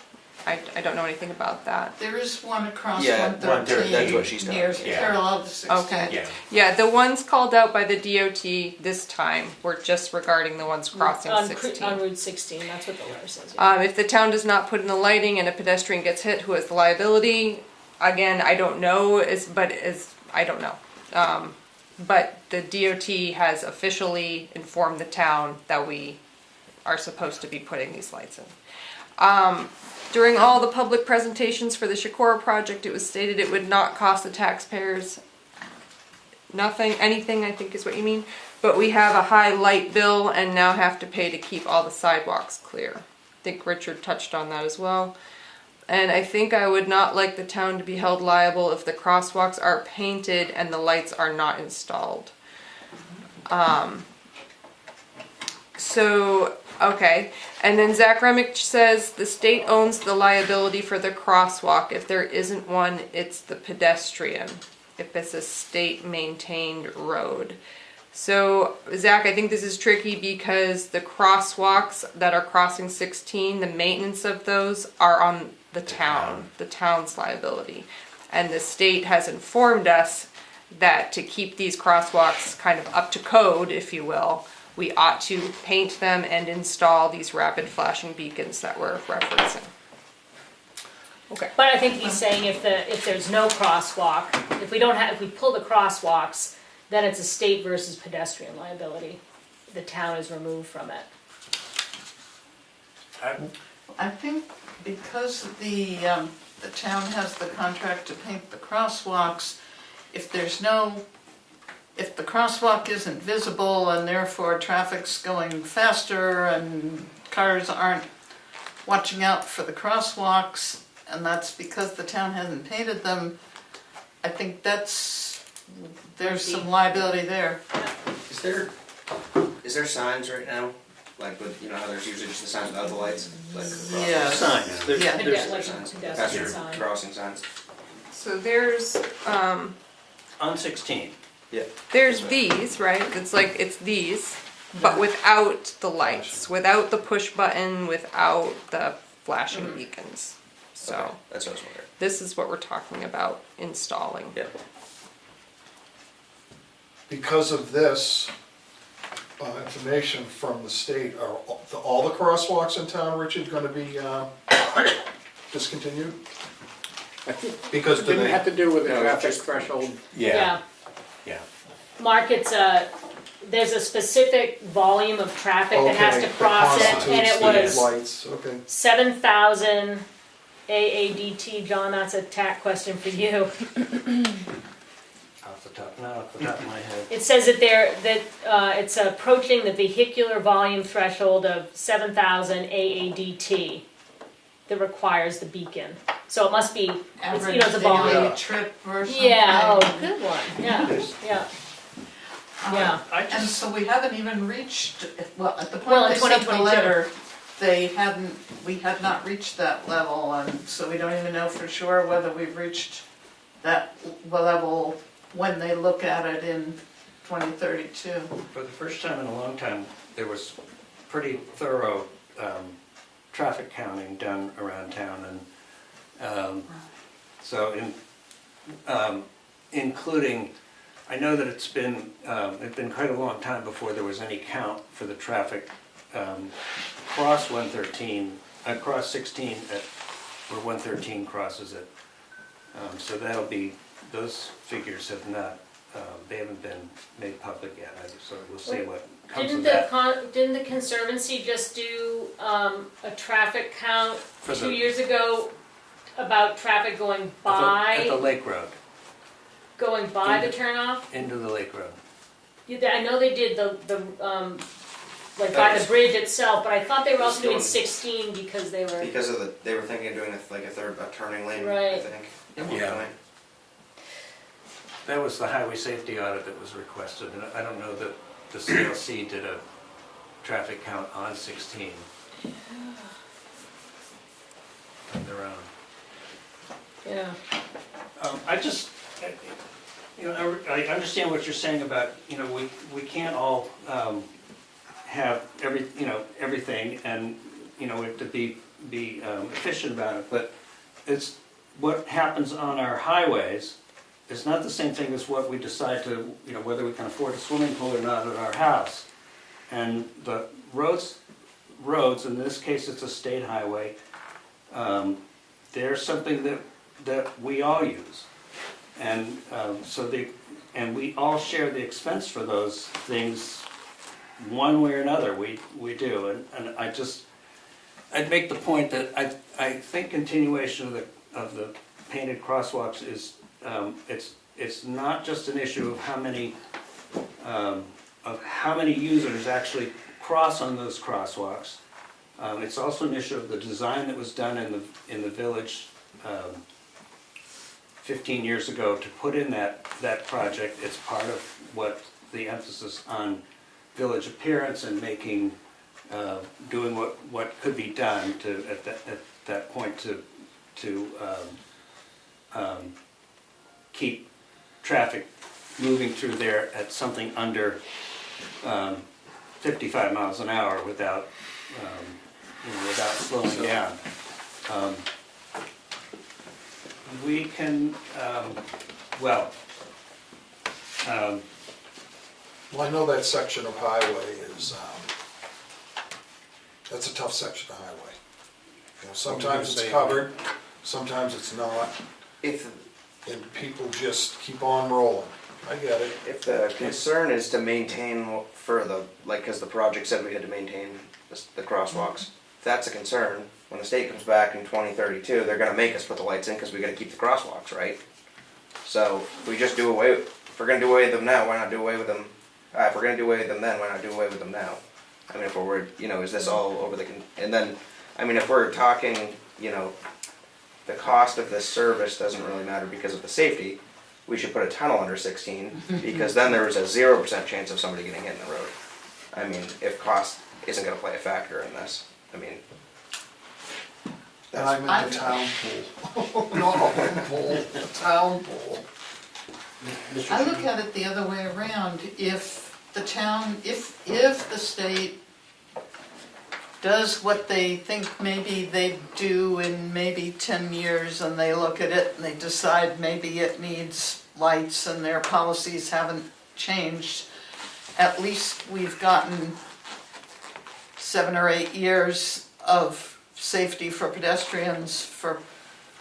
I don't know anything about that. There is one across Yeah, 113. that's what she's Near talking about. parallel to 16. Okay. Yeah. Yeah, the ones called out by the DOT this time were just regarding the ones crossing On 16. Route 16, that's what the letter says. Yeah. If the town does not put in the lighting and a pedestrian gets hit, who has the liability? Again, I don't know, I don't know. But the DOT has officially informed the town that we are supposed to be putting these lights in. During all the public presentations for the Shakora project, it was stated it would not cost the taxpayers anything, I think is what you mean. But we have a high light bill and now have to pay to keep all the sidewalks clear. I think Richard touched on that as well. And I think I would not like the town to be held liable if the crosswalks are painted and the lights are not installed. Okay. And then Zach Remick says the state owns the liability for the crosswalk. If there isn't one, it's the pedestrian. If it's a state maintained road. So Zach, I think this is tricky because the crosswalks that are crossing 16, the maintenance of those are on the town's liability. And the state has informed us that to keep these crosswalks kind of up to code, if you will, we ought to paint them and install these rapid flashing beacons that we're referencing. Okay. But I think he's saying if there's no crosswalk, if we pull the crosswalks, then it's a state versus pedestrian liability. The town is removed from it. I think because the town has the contract to paint the crosswalks, if the crosswalk isn't visible and therefore traffic's going faster and cars aren't watching out for the crosswalks, and that's because the town hasn't painted them, I think there's some liability there. Is there signs right now? Like with, how there's usually just the signs without the lights? Like across Yeah. the- Signs, there's, Yeah. there's Like signs. pedestrian Pedestrian sign. crossing signs. So there's on 16. Yeah. these, right? It's these, but without the lights, without the push button, without the flashing beacons. So Okay, that's what I was wondering. this is what we're talking about installing. Yeah. Because of this information from the state, are all the crosswalks in town, Richard, gonna be discontinued? Because do Didn't they, have to do with the No, traffic just- threshold. Yeah. Mark, there's a specific volume of traffic that has to okay, cross it, and constitutes it the was lights, okay. 7,000 AADT. John, that's a tack question for you. Not off the top of my head. It says that it's approaching the vehicular volume threshold of 7,000 AADT that requires the beacon. So it must be, Average the volume. daily trip or something. Yeah, oh, good one, yeah. Yeah. I And just, so we haven't even reached, well, at the Well, point in they sent the 2022. letter, we had not reached that level, and so we don't even know for sure whether we've reached that level when they look at it in 2032. for the first time in a long time, there was pretty thorough traffic counting done around town, and so including, I know that it's been quite a long time before there was any count for the traffic across 113, across 16 at where 113 crosses it. So those figures have not, they haven't been made public yet, so we'll see what comes of that. Didn't the Conservancy just do a traffic count For 2 the- years ago about traffic going At the by Lake Road, the turnoff? into the Lake Road. Yeah, I know they did like by the bridge itself, but I thought they were also doing Doing- 16 because they were, Because they were thinking of doing a turning lane, I Right. think. at one Yeah. point. That was the highway safety audit that was requested, and I don't know that the CLC did a traffic count on 16. On their own. yeah. I just, I understand what you're saying about, we can't all have everything, and, we have to be efficient about it, but it's, what happens on our highways is not the same thing as what we decide to, whether we can afford a swimming pool or not at our house. And the roads, in this case it's a state highway, they're something that we all use. And and we all share the expense for those things one way or another, we do. And I'd make the point that I think continuation of the painted crosswalks is, it's not just an issue of how many users actually cross on those crosswalks. It's also an issue of the design that was done in the village 15 years ago to put in that project. It's part of what the emphasis on village appearance and making, doing what could be done to at that point to keep traffic moving through there at something under 55 miles an hour without slowing down. We can, Well, I know that section of highway is, that's a tough section of highway. Sometimes it's covered, sometimes it's not, and people just keep on rolling. I get it. If the concern is to maintain for because the project said we had to maintain the crosswalks, if that's a concern, when the state comes back in 2032, they're gonna make us put the lights in because we gotta keep the crosswalks, right? So if we just if we're gonna do away with them now, why not do away with them? If we're gonna do away with them then, why not do away with them now? I mean, if we're, is this all over and then, I mean, if we're talking, the cost of this service doesn't really matter because of the safety, we should put a tunnel under 16, because then there is a 0% chance of somebody getting hit in the road. I mean, if cost isn't gonna play a factor in this, I mean. And I'm in the town pool. Not a home pool, a town pool. I look at it the other way around. If the town, if the state does what they think maybe they do in maybe 10 years, and they look at it and they decide maybe it needs lights and their policies haven't changed, at least we've gotten 7 or 8 years of safety for pedestrians for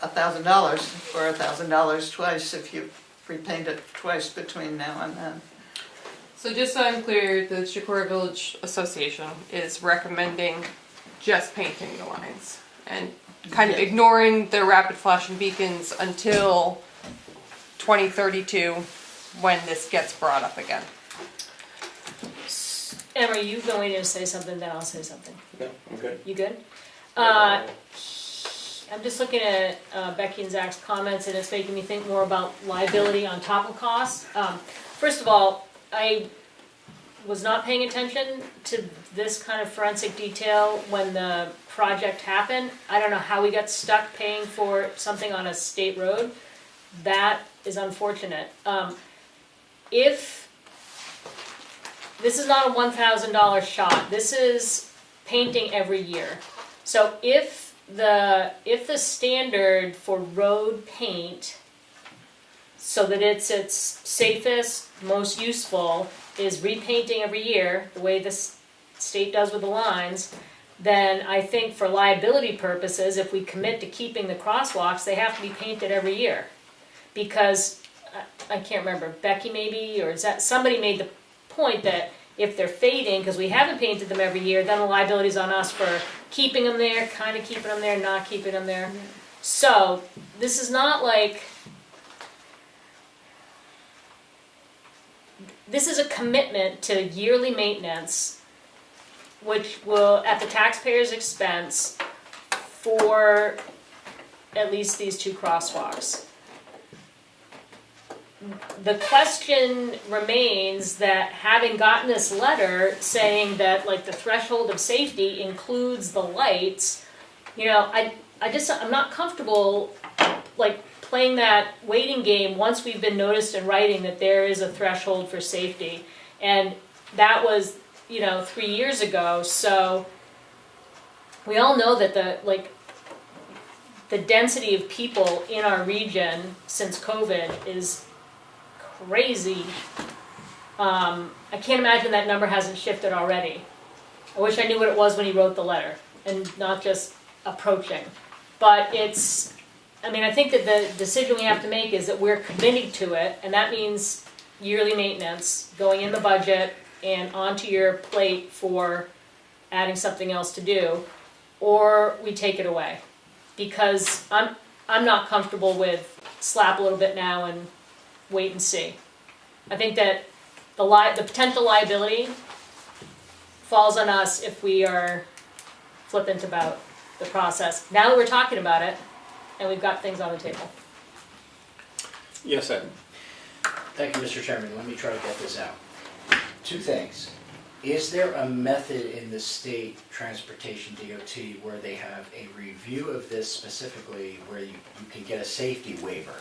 $1,000, or $1,000 twice if you repaint it twice between now and then. So just so I'm clear, the Chicora Village Association is recommending just painting the lines and kind of ignoring the rapid flashing beacons until 2032 when this gets brought up again. Em, are you going to say something, then I'll say something? No, I'm good. You good? I'm just looking at Becky and Zach's comments, and it's making me think more about liability on top of costs. First of all, I was not paying attention to this kind of forensic detail when the project happened. I don't know how we got stuck paying for something on a state road. That is unfortunate. If this is not a $1,000 shot, this is painting every year. So if the standard for road paint, so that it's its safest, most useful, is repainting every year, the way the state does with the lines, then I think for liability purposes, if we commit to keeping the crosswalks, they have to be painted every year. Because, I can't remember, Becky maybe, or is that, somebody made the point that if they're fading, because we haven't painted them every year, then the liability's on us for keeping them there, kind of keeping them there, not keeping them there. So, this is not like, this is a commitment to yearly maintenance, which will, at the taxpayer's expense, for at least these 2 crosswalks. The question remains that having gotten this letter saying that like the threshold of safety includes the lights, you know, I'm not comfortable like playing that waiting game once we've been noticed in writing that there is a threshold for safety. And that was, you know, 3 years ago, so we all know that the density of people in our region since COVID is crazy. I can't imagine that number hasn't shifted already. I wish I knew what it was when he wrote the letter and not just approaching. But it's, I mean, I think that the decision we have to make is that we're committing to it, and that means yearly maintenance going in the budget and onto your plate for adding something else to do, or we take it away. Because I'm not comfortable with slap a little bit now and wait and see. I think that the potential liability falls on us if we are flippant about the process. Now that we're talking about it, and we've got things on the table. Yes, Ed. Thank you, Mr. Chairman. Let me try to get this out. 2 things. Is there a method in the state transportation DOT where they have a review of this specifically where you can get a safety waiver?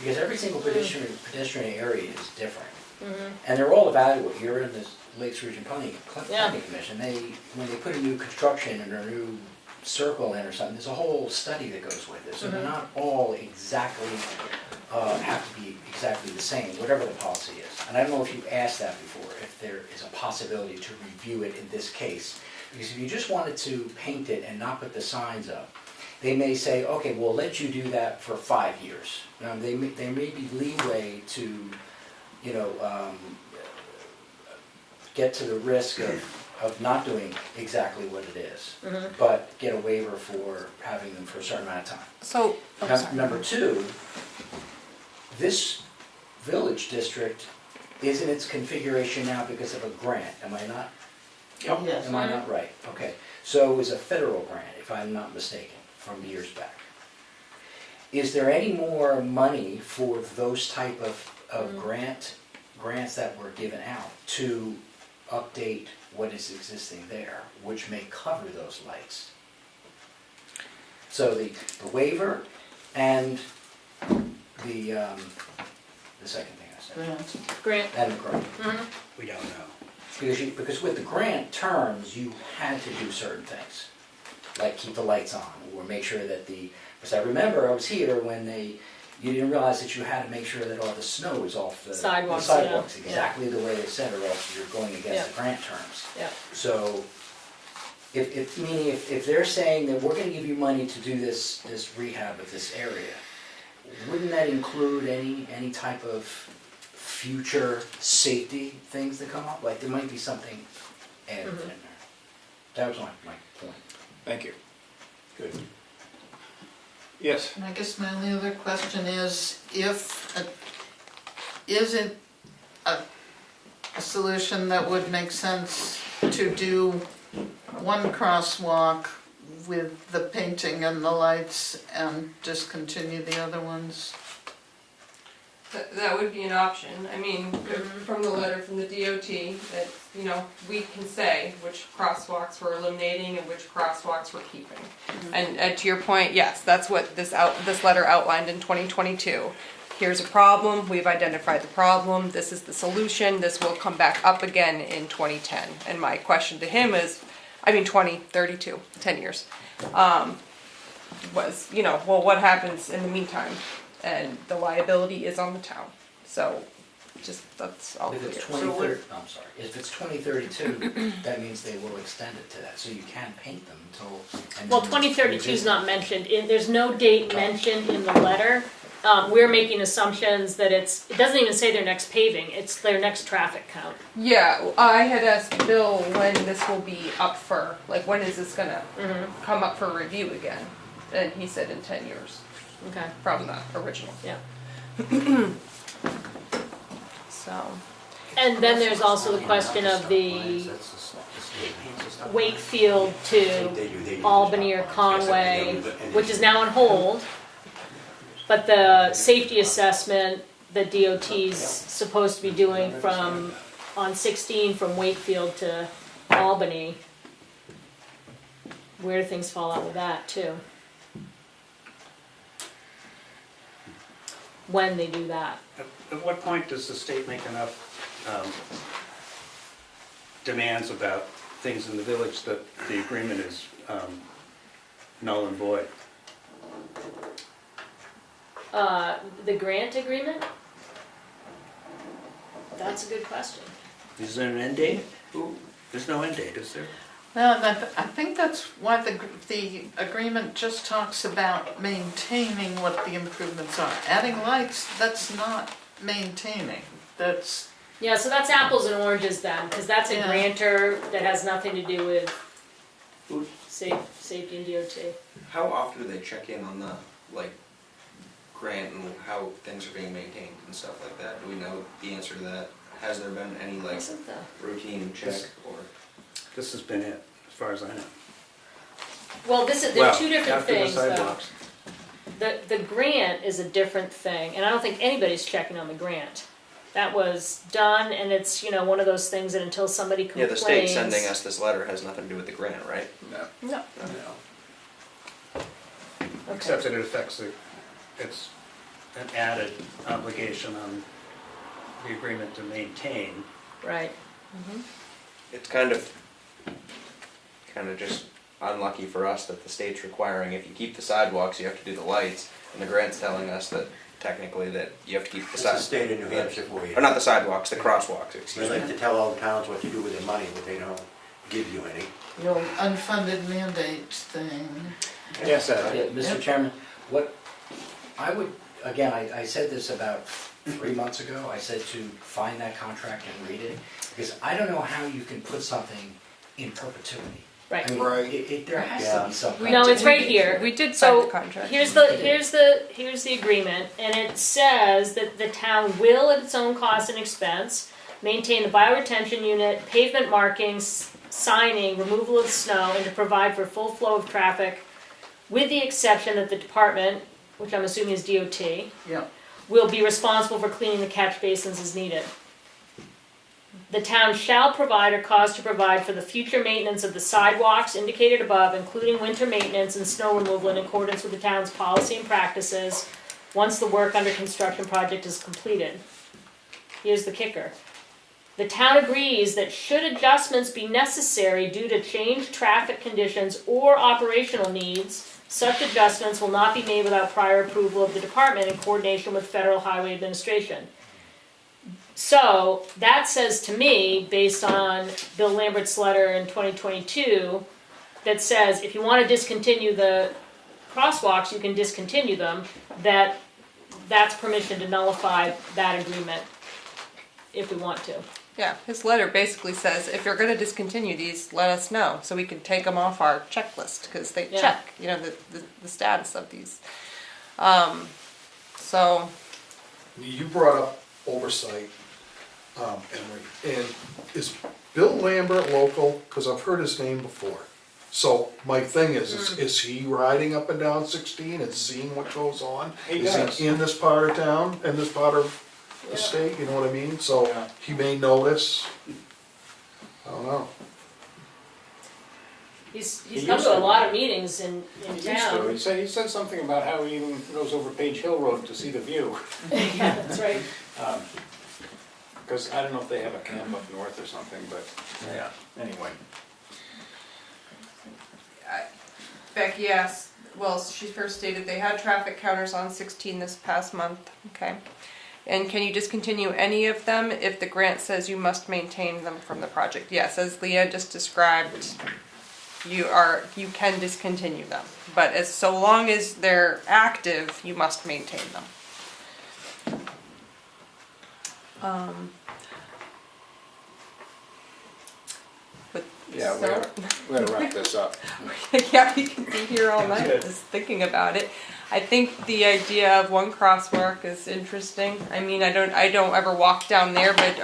Because every single pedestrian area is different. And they're all evaluated. You're in the Lakes Region Planning Commission. When they put a new construction and a new circle in or something, there's a whole study that goes with it. So they're not all exactly, have to be exactly the same, whatever the policy is. And I don't know if you've asked that before, if there is a possibility to review it in this case. Because if you just wanted to paint it and not put the signs up, they may say, okay, we'll let you do that for 5 years. There may be leeway to, you know, get to the risk of not doing exactly what it is, but get a waiver for having them for a certain amount of time. So, Number 2, this village district is in its configuration now because of a grant, am I not? Yes. Am I not right? Okay, so it was a federal grant, if I'm not mistaken, from years back. Is there any more money for those type of grants that were given out to update what is existing there, which may cover those lights? So the waiver and the second thing I said. Grant. And the grant. We don't know. Because with the grant terms, you had to do certain things, like keep the lights on, or make sure that because I remember I was here when you didn't realize that you had to make sure that all the snow was off the Sidewalks, exactly the way they said, or else you're going against the grant terms. Yeah. So, if they're saying that we're gonna give you money to do this rehab of this area, wouldn't that include any type of future safety things that come up? Like there might be something added in there. That was my point. Thank you. Good. Yes. And I guess my only other question is is it a solution that would make sense to do one crosswalk with the painting and the lights and discontinue the other ones? that would be an option. I mean, from the letter from the DOT, that, you know, we can say which crosswalks we're eliminating and which crosswalks we're keeping. And to your point, yes, that's what this letter outlined in 2022. Here's a problem, we've identified the problem, this is the solution, this will come back up again in 2010. And my question to him is, 2032, 10 years, was, you know, well, what happens in the meantime? And the liability is on the town. So, that's all If clear. it's 2030, I'm sorry, if it's 2032, that means they will extend it to that, so you can paint them until. Well, 2032 is not mentioned, there's no date mentioned in the letter. We're making assumptions that it doesn't even say their next paving, it's their next traffic count. Yeah, I had asked Bill when this will be up for, like, when is this gonna come up for review again? And he said in 10 years. Okay. From the original. Yeah. So. And then there's also the question of the Wakefield to Albany or Conway, which is now on hold. But the safety assessment that DOT's supposed to be doing on 16 from Wakefield to Albany, where do things fall out with that too? When they do that. At what point does the state make enough demands about things in the village that the agreement is null and void? The grant agreement? That's a good question. Is there an end date? There's no end date, is there? No, I think that's why the agreement just talks about maintaining what the improvements are. Adding lights, that's not maintaining, that's, Yeah, so that's apples and oranges then, because that's a Yeah. grantor that has nothing to do with safety and DOT. How often do they check in on the, like, grant and how things are being maintained and stuff like that? Do we know the answer to that? Has there been any, like, Isn't the- routine check or? This has been it, as far as I know. Well, there's two different things After the though. sidewalks. The grant is a different thing, and I don't think anybody's checking on the grant. That was done, and it's, one of those things that until somebody Yeah, complains. the state sending us this letter has nothing to do with the grant, right? No. Except that it affects it's an added obligation on the agreement to maintain. Right. It's kind of just unlucky for us that the state's requiring if you keep the sidewalks, you have to do the lights, and the grant's telling us that technically that you have to keep the It's the sidewalks. state of New Hampshire for you. Or not the sidewalks, the crosswalks, They excuse me. like to tell all the towns what to do with their money, but they don't give you any. the old unfunded mandates thing. Yes, Mr. Chairman, what I would, again, I said this about 3 months ago, I said to find that contract and read it, because I don't know how you can put something in perpetuity. Right. I mean, there has to be some. kind No, of it's right mandate here. to it. We did sign So the contract. here's the agreement, and it says that the town will, at its own cost and expense, maintain the bioretention unit, pavement markings, signing, removal of snow, and to provide for full flow of traffic, with the exception that the department, which I'm assuming is DOT, Yeah. will be responsible for cleaning the catch basins as needed. The town shall provide or cause to provide for the future maintenance of the sidewalks indicated above, including winter maintenance and snow removal in accordance with the town's policy and practices, once the work under construction project is completed. Here's the kicker. The town agrees that should adjustments be necessary due to changed traffic conditions or operational needs, such adjustments will not be made without prior approval of the department in coordination with Federal Highway Administration. So that says to me, based on Bill Lambert's letter in 2022, that says if you want to discontinue the crosswalks, you can discontinue them, that's permission to nullify that agreement if we want to. Yeah, his letter basically says, if you're gonna discontinue these, let us know, so we can take them off our checklist, because they Yeah. check, the status of these. So, You brought up oversight, Emery, and is Bill Lambert local? Cause I've heard his name before. So my thing is he riding up and down 16 and seeing what goes on? He Is does. he in this part of town, in this part of the state, you know what I mean? So Yeah. he may notice. I don't know. He's He come used to a to. lot of meetings in He used to. town. He said something about how he even goes over Page Hill Road to see the view. Yeah, that's right. Because I don't know if they have a camp up north or something, but, yeah, anyway. Becky asked, well, she first stated they had traffic counters on 16 this past month, okay? And can you discontinue any of them if the grant says you must maintain them from the project? Yes, as Leah just described, you can discontinue them. But so long as they're active, you must maintain them. But Yeah, we're gonna wrap this up. yeah, we can be here all night Good. just thinking about it. I think the idea of one crosswalk is interesting. I mean, I don't ever walk down there, but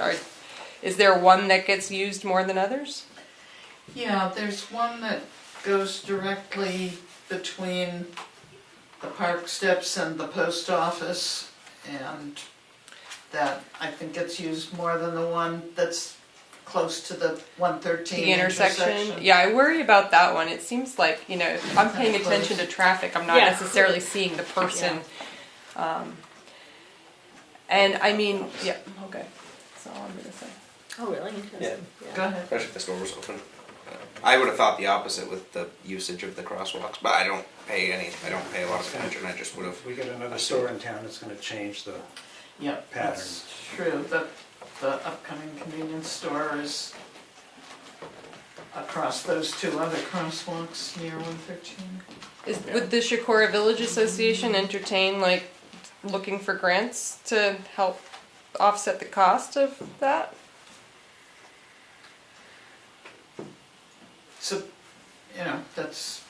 Is there one that gets used more than others? Yeah, there's one that goes directly between the park steps and the post office, and that I think gets used more than the one that's close to the 113 The intersection? Yeah, I worry about that one. It seems like, you know, if I'm paying Kinda attention to close. traffic, I'm not Yeah. necessarily seeing the person. And I mean, yeah, okay, that's all I'm gonna say. Oh, really? Interesting. Go ahead. Especially if the store was open. I would have thought the opposite with the usage of the crosswalks, but I don't pay a lot of attention, I just would have. If we get another store in town, it's gonna change the Yep, pattern. that's true. The upcoming convenience store is across those two other crosswalks near 113. Would the Shakora Village Association entertain, like, looking for grants to help offset the cost of that? So, you know, that's,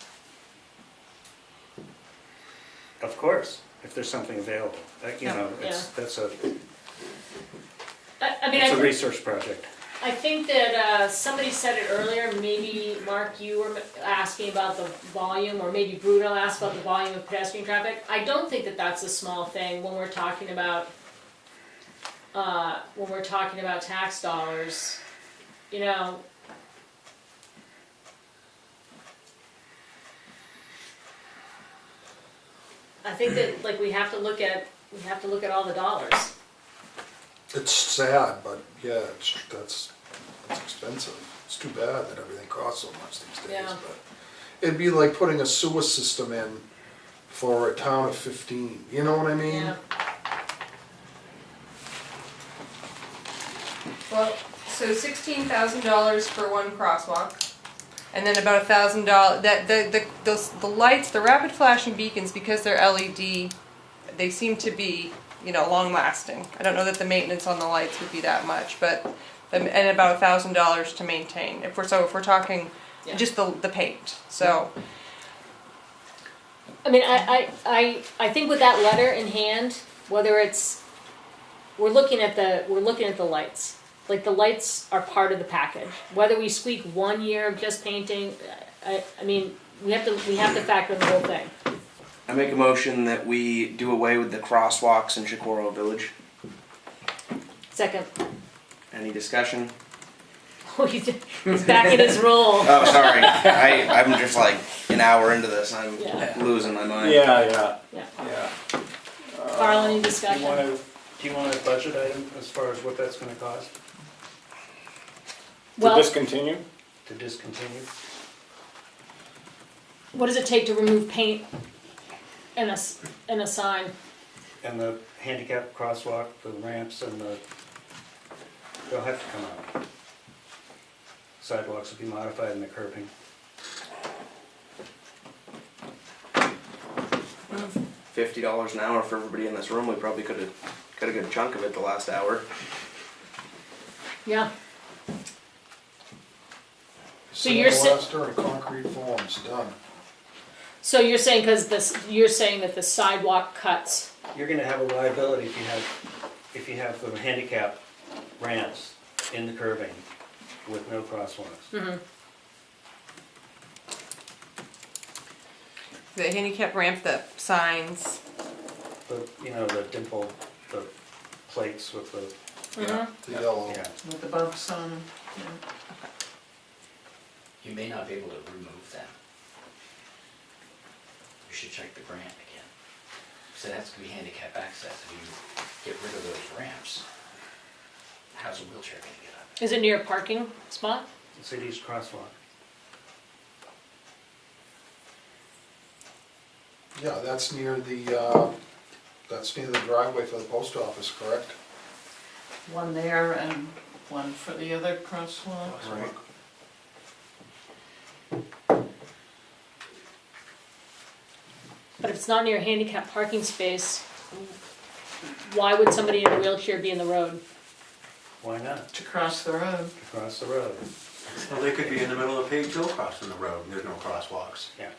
Of course, if there's something available, you Yeah. know, that's a I mean, it's a research project. I think that somebody said it earlier, maybe Mark, you were asking about the volume, or maybe Bruno asked about the volume of pedestrian traffic. I don't think that that's a small thing when we're talking about tax dollars, you know. I think that, like, we have to look at all the dollars. It's sad, but yeah, that's expensive. It's too bad that everything costs so much these days, Yeah. but it'd be like putting a sewer system in for a town of 15, you know what I mean? Yeah. Well, so $16,000 for one crosswalk, and then about $1,000. That the lights, the rapid flashing beacons, because they're LED, they seem to be, you know, long lasting. I don't know that the maintenance on the lights would be that much, but and about $1,000 to maintain. If we're talking Yeah. just the paint, so. I mean, I think with that letter in hand, whether it's, we're looking at the lights. Like, the lights are part of the package. Whether we squeak 1 year of just painting, I mean, we have to factor in the whole thing. I make a motion that we do away with the crosswalks in Shakoro Village. Second. Any discussion? Oh, he's back in his role. Oh, sorry. I'm just like an hour into this. I'm Yeah. losing my mind. Yeah. Carl, any Do discussion? you want a budget item as far as what that's gonna cost To Well, discontinue? to discontinue? what does it take to remove paint and a sign? And the handicap crosswalk, the ramps and they'll have to come out. Sidewalks will be modified and the curbing. $50 an hour for everybody in this room. We probably could have got a good chunk of it the last hour. Yeah. So you're Sandblaster and concrete forms, done. So you're saying that the sidewalk cuts. You're gonna have a liability if you have the handicap ramps in the curbing with no crosswalks. Mm-hmm. The handicap ramp, the signs. The dimple, the plates with the, Mm-hmm. The yellow. yeah. with the bumps on them. You may not be able to remove them. You should check the grant again. So that's gonna be handicap access. If you get rid of those ramps, how's a wheelchair gonna get up? Is it near a parking spot? City's crosswalk. Yeah, that's near the driveway for the post office, correct? One there and one for the other crosswalk. Right. But if it's not near a handicap parking space, why would somebody in a wheelchair be in the road? Why not? To cross the road. To cross the road. Well, they could be in the middle of Page Hill crossing the road, and there's no crosswalks. Yeah.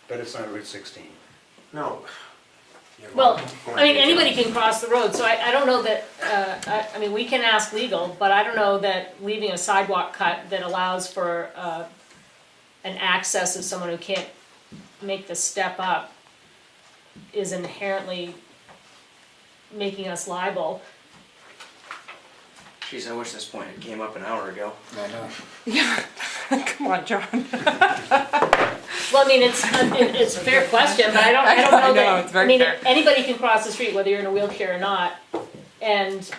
But it's not Route 16. No. Well, I mean, anybody can cross the road, so I don't know that, I mean, we can ask legal, but I don't know that leaving a sidewalk cut that allows for, an access of someone who can't make the step up is inherently making us liable. Jeez, I wish this point had came up an hour ago. I know. Yeah, come on, John. Well, I mean, it's a fair question, but I don't I know know, that, it's very I mean, fair. anybody can cross the street, whether you're in a wheelchair or not. And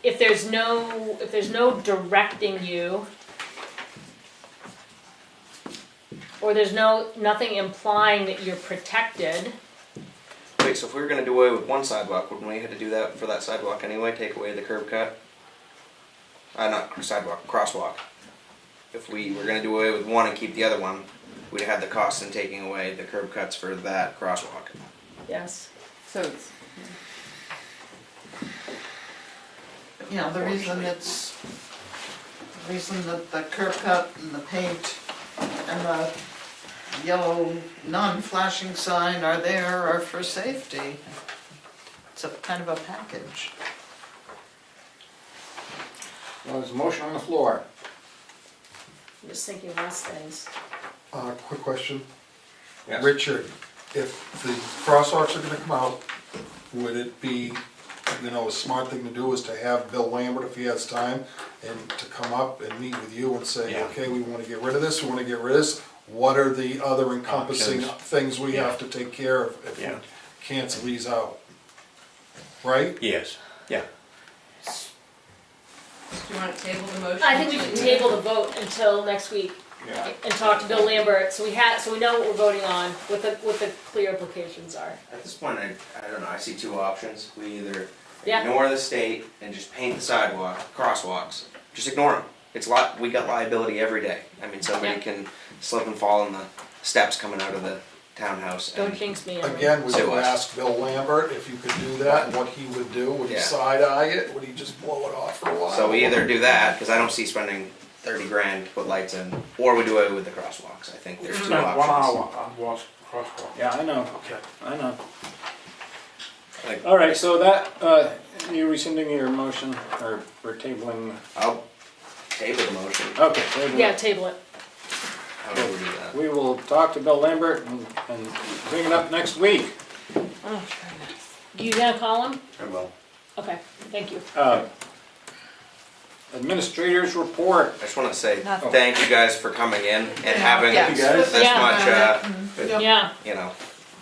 if there's no directing you, or there's nothing implying that you're protected, Wait, so if we were gonna do away with one sidewalk, wouldn't we have to do that for that sidewalk anyway, take away the curb cut? Not sidewalk, crosswalk. If we were gonna do away with one and keep the other one, we'd have had the cost in taking away the curb cuts for that crosswalk. yes. So it's, Yeah, the reason that the curb cut and the paint and the yellow non-flashing sign are there are for safety. It's a kind of a package. Well, there's a motion on the floor. I'm just thinking less things. Quick question. Yes. Richard, if the crosswalks are gonna come out, would it be, a smart thing to do is to have Bill Lambert, if he has time, and to come up and meet with you and say, Yeah. okay, we wanna get rid of this, we wanna get rid of this. What are the other encompassing Options. things we have to take care of if we Yeah. cancel these out? Right? Yes, yeah. do you want to table the motion? I think we should table the vote until next week Yeah. and talk to Bill Lambert, so we know what we're voting on, what the clear implications are. At this point, I don't know, I see two options. We either Yeah. ignore the state and just paint the sidewalk, crosswalks, just ignore them. We got liability every day. I mean, somebody Yeah. can slip and fall on the steps coming out of the townhouse. Don't and- jinx me, Erin. Again, would Sue you us. ask Bill Lambert if you could do that and what he would do? Would he Yeah. side-eye it? Would he just blow it off for a while? So we either do that, because I don't see spending 30 grand to put lights in, or we do away with the crosswalks. I think there's two Spent 1 options. hour on walk, crosswalk. Yeah, I know, Okay. I know. Like, All right, so that, you rescinding your motion, or we're tabling, I'll table the motion. okay, table it. Yeah, table it. How do we do that? We will talk to Bill Lambert and bring it up next week. Oh, goodness. You gonna call him? I will. Okay, thank you. Administrators report. I just want to say Nothing. thank you guys for coming in and having Yeah. this Yeah. much, Yeah,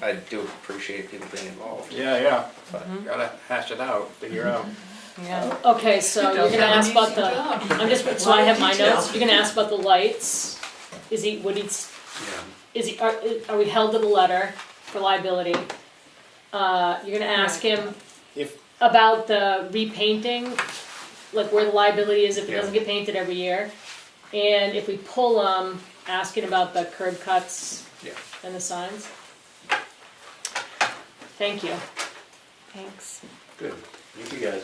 I do appreciate people being involved. Yeah, But gotta hash it out, figure out. Yeah. okay, so you're gonna ask about the, I'm just, so I have my notes, you're gonna ask about the lights. Is he, are we held to the letter for liability? You're gonna ask him If, about the repainting, like where the liability is if it Yeah. doesn't get painted every year. And if we pull them, asking about the curb cuts Yeah. and the signs. Thank you. Thanks. Good. Thank you guys.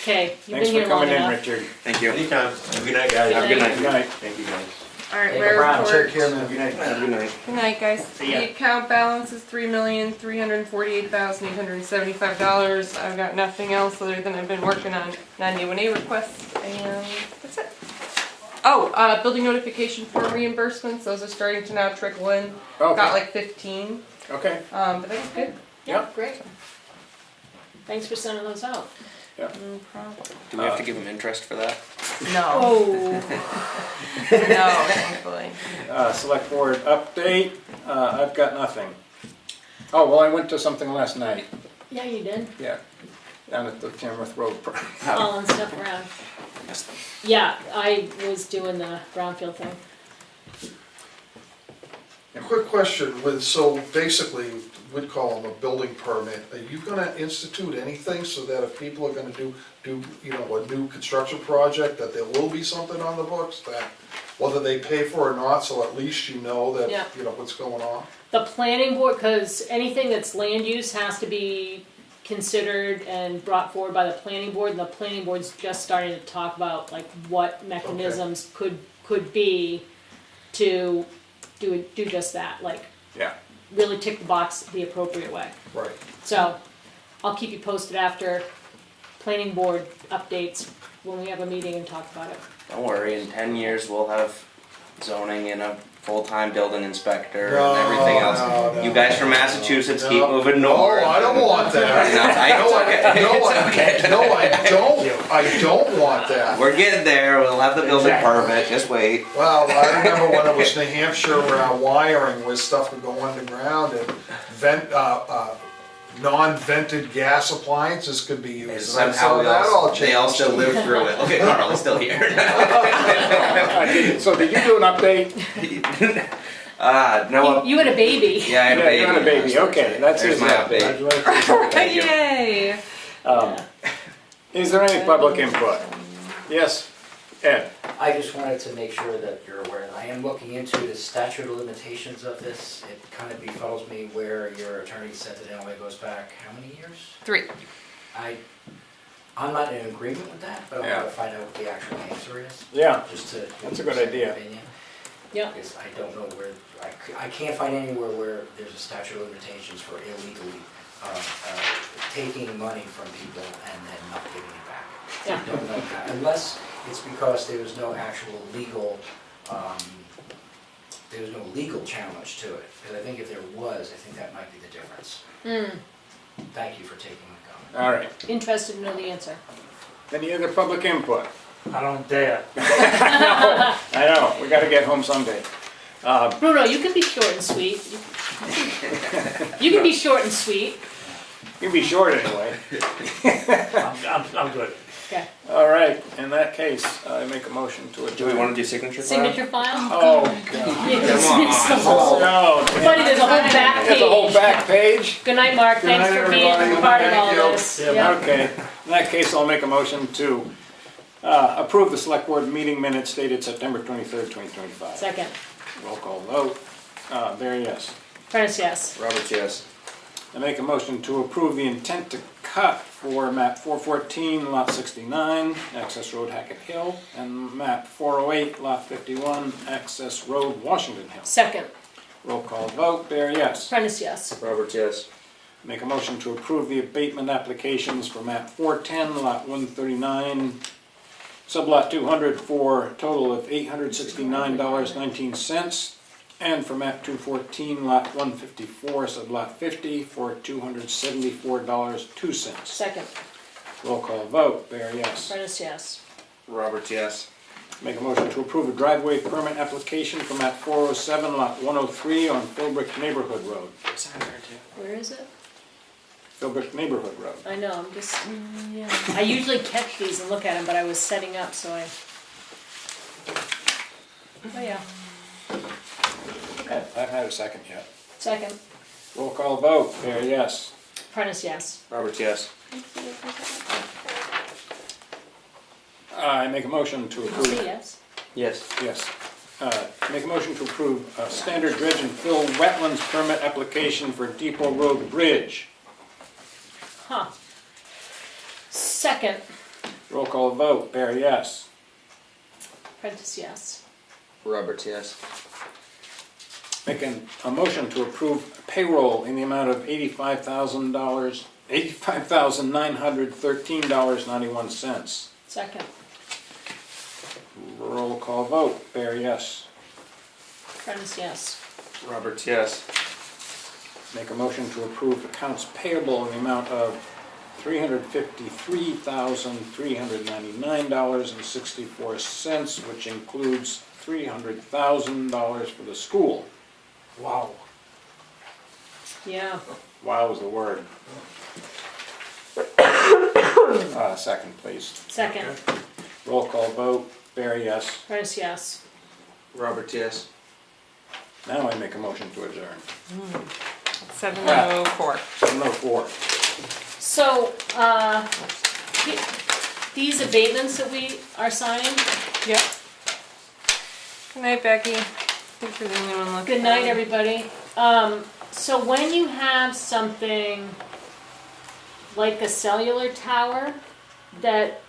Okay, you've thanks been for here long coming in, enough. Richard. Thank you. Anytime. Have a good night, guys. Have a good night. Good night. Thank you, guys. All right, Take mayor a brown. report. Take care, man. Good night. Have a good night. Good night, guys. See ya. The account balance is $3,348,875. I've got nothing else other than I've been working on 91A requests, and that's it. Oh, building notification form reimbursements, those are starting to now trickle in. Got Okay, like 15, okay. but that's good. Yeah, great. Thanks for sending those out. No problem. Do we have to give them interest for that? No, Oh, no, thankfully. Select board update, I've got nothing. Oh, well, I went to something last night, yeah, you did. yeah, down at the Tamworth Road. Hauling stuff around. Yeah, I was doing the brownfield thing. Quick question, so basically, we'd call them a building permit, are you gonna institute anything so that if people are gonna do, a new construction project, that there will be something on the books that, whether they pay for or not, so at least you know that, Yeah. what's going on? The planning board, because anything that's land use has to be considered and brought forward by the planning board, and the planning board's just starting to talk about like what mechanisms could be to do just that, like Yeah. really tick the box the appropriate way. Right. So, I'll keep you posted after planning board updates when we have a meeting and talk about it. Don't worry, in 10 years we'll have zoning and a full-time building inspector No, and everything else. no, You guys from Massachusetts keep moving No, north. I don't want that. No, I don't want that. We're getting there, we'll have the building permit, just wait. Well, I remember when it was New Hampshire wiring where stuff would go underground and non-vented gas appliances could be used. And And somehow that all they all changed. still live through it. Look at Carl, he's still here. So did you do an update? No, You had a baby. yeah, I had a Yeah, baby. you had a baby, okay, that's There's his my update. update. Thank you. Yay! Is there any public input? Yes, Ed? I just wanted to make sure that you're aware that I am looking into the statute of limitations of this. It kind of befuddles me where your attorney said that it only goes back, how many years? 3. I'm not in agreement with that, but I Yeah. want to find out what the actual answer is. Yeah, Just to. That's a good say my idea. opinion. Yeah. Because I don't know where, I can't find anywhere where there's a statute of limitations for illegally taking money from people and then not giving it back. Yeah. I don't know that, unless it's because there was no actual legal, there was no legal challenge to it. Because I think if there was, I think that might be the difference. Thank you for taking my comment. all right. Interested to know the answer. Any other public input? I don't dare. I know, we gotta get home someday. Bruno, you can be short and sweet. You can be short and sweet. You can be short anyway. I'm good. Okay. All right, in that case, I make a motion to adjourn. Do we want to do signature file? Signature file? Oh, God. It's the whole- No. Funny, there's a whole back There's a whole page. back page? Good night, Mark. Thanks night, for being everybody. part of all Thank you. this. Yeah, Yeah. Okay, in that case, I'll make a motion to approve the select board meeting minutes dated September 23rd, 2025. Second. Roll call vote. Barry, yes. Prentice, yes. Roberts, yes. I make a motion to approve the intent to cut for map 414, lot 69, access road Hackett Hill, and map 408, lot 51, access road Washington Hill. Second. Roll call vote. Barry, yes. Prentice, yes. Roberts, yes. Make a motion to approve the abatement applications for map 410, lot 139, sublot 200 for a total of $869.19, and for map 214, lot 154, sublot 50 for $274.02. Second. Roll call vote. Barry, yes. Prentice, yes. Roberts, yes. Make a motion to approve a driveway permit application for map 407, lot 103 on Philbrook Neighborhood Road. Where is it? Philbrook Neighborhood Road. I know, I'm just, yeah. I usually catch these and look at them, but I was setting up, so I. Oh, yeah. I haven't had a second yet. Second. Roll call vote. Barry, yes. Prentice, yes. Roberts, yes. I make a motion to Did you approve. say yes? Yes. Yes. Make a motion to approve a standard dredge and fill wetlands permit application for Depot Road Bridge. Huh. Second. Roll call vote. Barry, yes. Prentice, yes. Roberts, yes. Making a motion to approve payroll in the amount of $85,913.91. Second. Roll call vote. Barry, yes. Prentice, yes. Roberts, yes. Make a motion to approve accounts payable in the amount of $353,399.64, which includes $300,000 for the school. Wow. Yeah. Wow is the word. Second, please. Second. Roll call vote. Barry, yes. Prentice, yes. Roberts, yes. Now I make a motion to adjourn. 7:04. 7:04. So, these abatements that we are signing, Yep. Good night, Becky. Thanks for the only one looking. good night, everybody. So when you have something like a cellular tower that,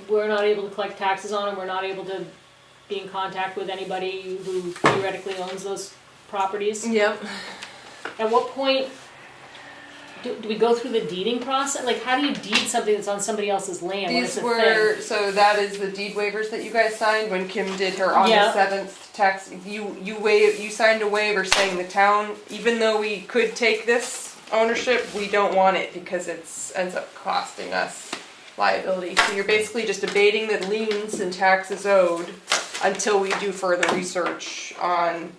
we're not able to collect taxes on and we're not able to be in contact with anybody who theoretically owns those properties. Yep. At what point do we go through the deeding process? Like, how do you deed something that's on somebody else's land when it's These a were, thing? so that is the deed waivers that you guys signed when Kim did her on Yeah. the 7th tax. You signed a waiver saying the town, even though we could take this ownership, we don't want it because ends up costing us liability. So you're basically just abating the liens and taxes owed until we do further research on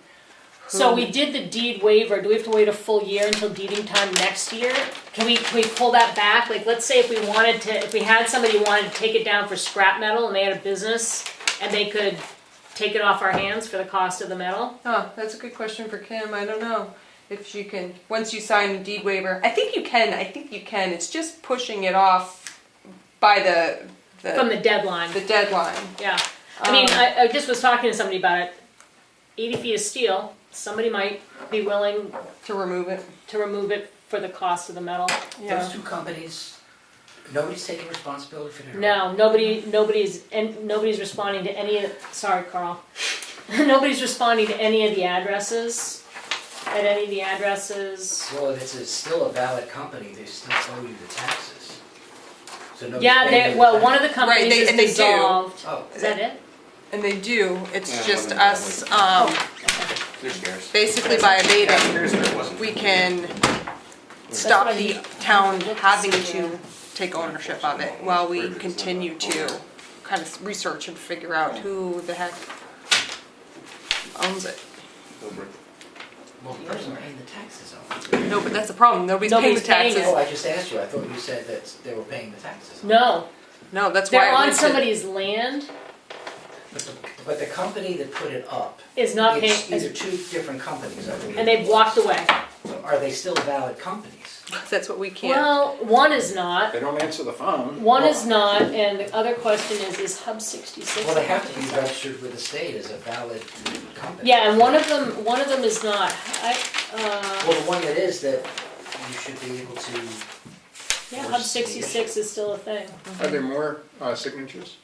So we did the deed waiver. Do we have to wait a full year until deeding time next year? Can we pull that back? Like, let's say if we had somebody who wanted to take it down for scrap metal and they had a business and they could take it off our hands for the cost of the metal? Oh, that's a good question for Kim. I don't know if she can, once you sign the deed waiver. I think you can. It's just pushing it off by From the deadline. the deadline. Yeah. I mean, I just was talking to somebody about it. 80 feet of steel, somebody might be willing To remove it. to remove it for the cost of the metal. Yeah. Those two companies, nobody's taking responsibility for their. No, nobody's responding to any of, sorry, Carl. Nobody's responding to any of the addresses. At any of the addresses. Well, if it's still a valid company, they still owe you the taxes. So nobody's Yeah, paying you well, the one of the taxes. companies Right, is and they do. dissolved. Oh, Is that it? And they do. It's Yeah, just one us, There's yours. basically by abating, Here's where it wasn't. we can That's stop what I the need. town Let's having see to here. take ownership of it while we continue to kind of research and figure out who the heck owns it. Well, the person paying the taxes on it. No, but that's the problem. Nobody's paying the Nobody's paying taxes. Oh, I just asked you, I thought you said that they were paying the taxes. No, No, that's why they're it on went to- somebody's land, But the company that put it up, is not it's paying, either two different companies, I believe. and they've walked away. So are they still valid companies? That's what we can't. Well, one is not, They don't answer the phone. one is not, and the other question is Hub 66? Well, they have to be registered with the state as a valid company. Yeah, and one of them is not. Well, the one that is, that you should be able to. Yeah, Hub 66 is still a thing. Are there more signatures?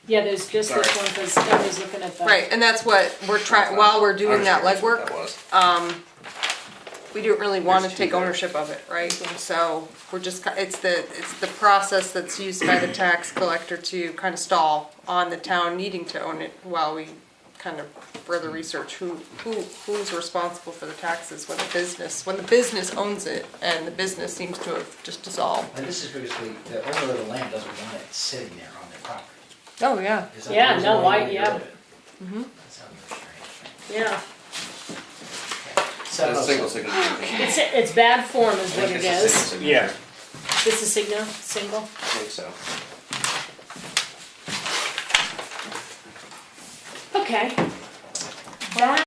Yeah, there's just this one, because everybody's looking at that. Right, and that's what we're trying, while we're doing that That legwork, was. we don't really want to There's two take there. ownership of it, right? So we're just, it's the process that's used by the tax collector to kind of stall on the town needing to own it while we kind of further research who's responsible for the taxes when the business owns it, and the business seems to have just dissolved. And this is because the owner of the land doesn't want it sitting there on their property. Oh, yeah. Is that Yeah, the no, reason why- why you yeah. do it? That sounds very strange. Yeah, So, It's a single signature. it's bad form is I what think it it's a is. single signature. Yeah. This is single? I think so. Okay. That